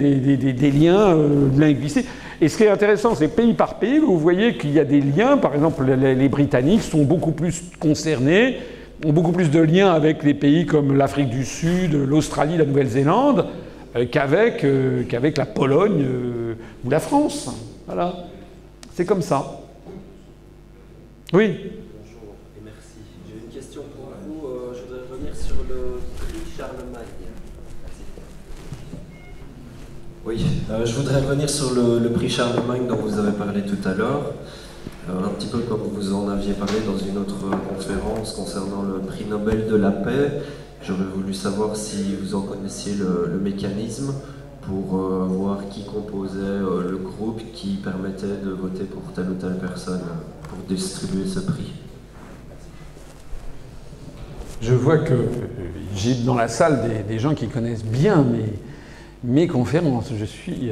liens linguistiques. Et ce qui est intéressant, c'est pays par pays, vous voyez qu'il y a des liens. Par exemple, les Britanniques sont beaucoup plus concernés, ont beaucoup plus de liens avec les pays comme l'Afrique du Sud, l'Australie, la Nouvelle-Zélande, qu'avec la Pologne ou la France. Voilà. C'est comme ça. Oui. Bonjour et merci. J'ai une question pour vous. Je voudrais revenir sur le prix Charlemagne. Merci. Oui, je voudrais revenir sur le prix Charlemagne dont vous avez parlé tout à l'heure. Un petit peu comme vous en aviez parlé dans une autre conférence concernant le prix Nobel de la paix. J'aurais voulu savoir si vous en connaissiez le mécanisme pour voir qui composait le groupe qui permettait de voter pour telle ou telle personne pour distribuer ce prix. Je vois que j'ai dans la salle des gens qui connaissent bien mes conférences. Je suis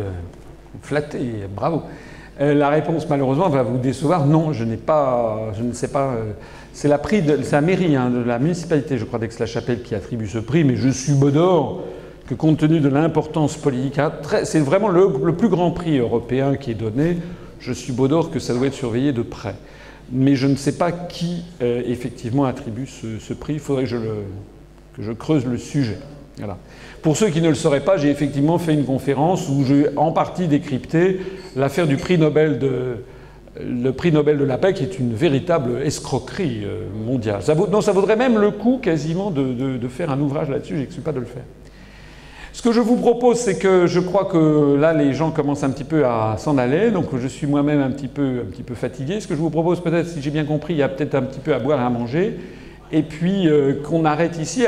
flatté, bravo. La réponse, malheureusement, va vous décevoir. Non, je ne sais pas. C'est la mairie de la municipalité, je crois, d'Aix-la-Chapelle qui attribue ce prix, mais je suis bodor que compte tenu de l'importance politique, c'est vraiment le plus grand prix européen qui est donné. Je suis bodor que ça doit être surveillé de près. Mais je ne sais pas qui, effectivement, attribue ce prix. Il faudrait que je creuse le sujet. Voilà. Pour ceux qui ne le sauraient pas, j'ai effectivement fait une conférence où j'ai en partie décrypté l'affaire du prix Nobel le prix Nobel de la paix, qui est une véritable escroquerie mondiale. Ça vaudrait même le coup, quasiment, de faire un ouvrage là-dessus. Je n'exclus pas de le faire. Ce que je vous propose, c'est que je crois que là, les gens commencent un petit peu à s'en aller, donc je suis moi-même un petit peu fatigué. Ce que je vous propose, peut-être, si j'ai bien compris, il y a peut-être un petit peu à boire et à manger, et puis qu'on arrête ici.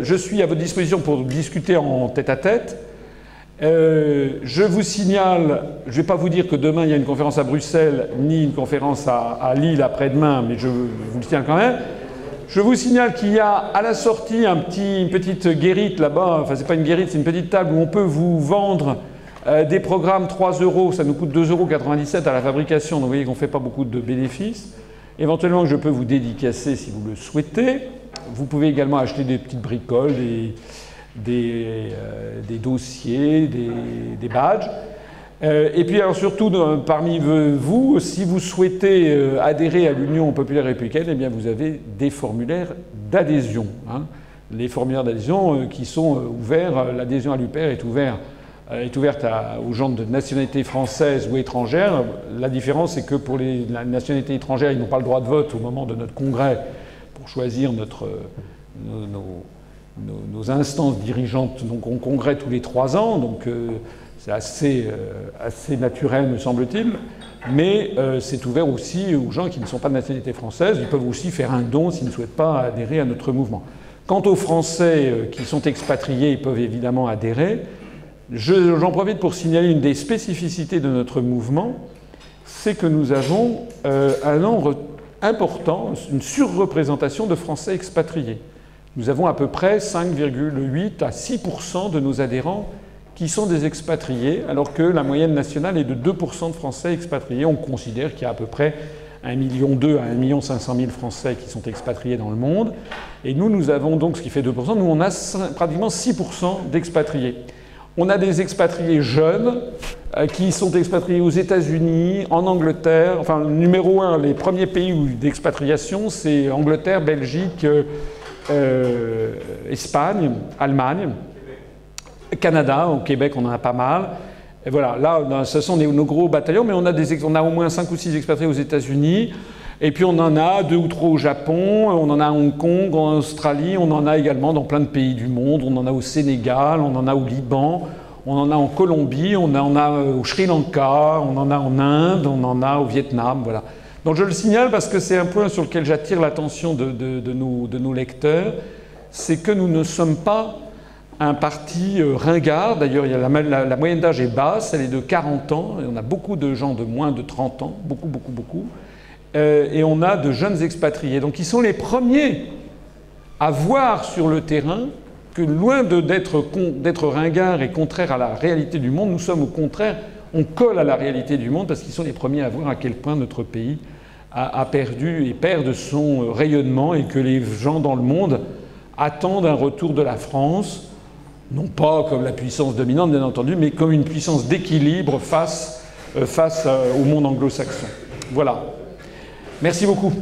Je suis à votre disposition pour discuter en tête-à-tête. Je vous signale, je ne vais pas vous dire que demain, il y a une conférence à Bruxelles, ni une conférence à Lille après-demain, mais je vous le signale quand même. Je vous signale qu'il y a à la sortie une petite guérite là-bas, enfin c'est pas une guérite, c'est une petite table où on peut vous vendre des programmes 3 €, ça nous coûte 2,97 € à la fabrication, donc vous voyez qu'on ne fait pas beaucoup de bénéfices. Éventuellement, je peux vous dédicacer si vous le souhaitez. Vous pouvez également acheter des petites bricoles, des dossiers, des badges. Et puis alors surtout, parmi vous, si vous souhaitez adhérer à l'Union populaire républicaine, eh bien vous avez des formulaires d'adhésion. Hein. Les formulaires d'adhésion qui sont ouverts, l'adhésion à l'UPR est ouverte aux gens de nationalité française ou étrangère. La différence, c'est que pour la nationalité étrangère, ils n'ont pas le droit de vote au moment de notre congrès pour choisir nos instances dirigeantes. Donc on congrès tous les 3 ans, donc c'est assez naturel, me semble-t-il, mais c'est ouvert aussi aux gens qui ne sont pas de nationalité française. Ils peuvent aussi faire un don s'ils ne souhaitent pas adhérer à notre mouvement. Quant aux Français qui sont expatriés, ils peuvent évidemment adhérer. J'en profite pour signaler une des spécificités de notre mouvement, c'est que nous avons un nombre important, une surreprésentation de Français expatriés. Nous avons à peu près 5,8 à 6% de nos adhérents qui sont des expatriés, alors que la moyenne nationale est de 2% de Français expatriés. On considère qu'il y a à peu près 1,2 million à 1,5 million de Français qui sont expatriés dans le monde. Et nous avons donc, ce qui fait 2%, nous on a pratiquement 6% d'expatriés. On a des expatriés jeunes qui sont expatriés aux États-Unis, en Angleterre. Enfin, numéro 1, les premiers pays d'expatriation, c'est Angleterre, Belgique, Espagne, Allemagne. Canada, au Québec, on en a pas mal. Et voilà, là, ce sont nos gros bataillons, mais on a au moins 5 ou 6 expatriés aux États-Unis. Et puis on en a 2 ou 3 au Japon, on en a à Hong Kong, en Australie, on en a également dans plein de pays du monde. On en a au Sénégal, on en a au Liban, on en a en Colombie, on en a au Sri Lanka, on en a en Inde, on en a au Vietnam, voilà. Donc je le signale parce que c'est un point sur lequel j'attire l'attention de nos lecteurs, c'est que nous ne sommes pas un parti ringard. D'ailleurs, la moyenne d'âge est basse, elle est de 40 ans, et on a beaucoup de gens de moins de 30 ans, beaucoup. Et on a de jeunes expatriés. Donc ils sont les premiers à voir sur le terrain que loin d'être ringards et contraires à la réalité du monde, nous sommes au contraire, on colle à la réalité du monde parce qu'ils sont les premiers à voir à quel point notre pays a perdu et perd de son rayonnement et que les gens dans le monde attendent un retour de la France, non pas comme la puissance dominante bien entendu, mais comme une puissance d'équilibre face au monde anglo-saxon. Voilà. Merci beaucoup.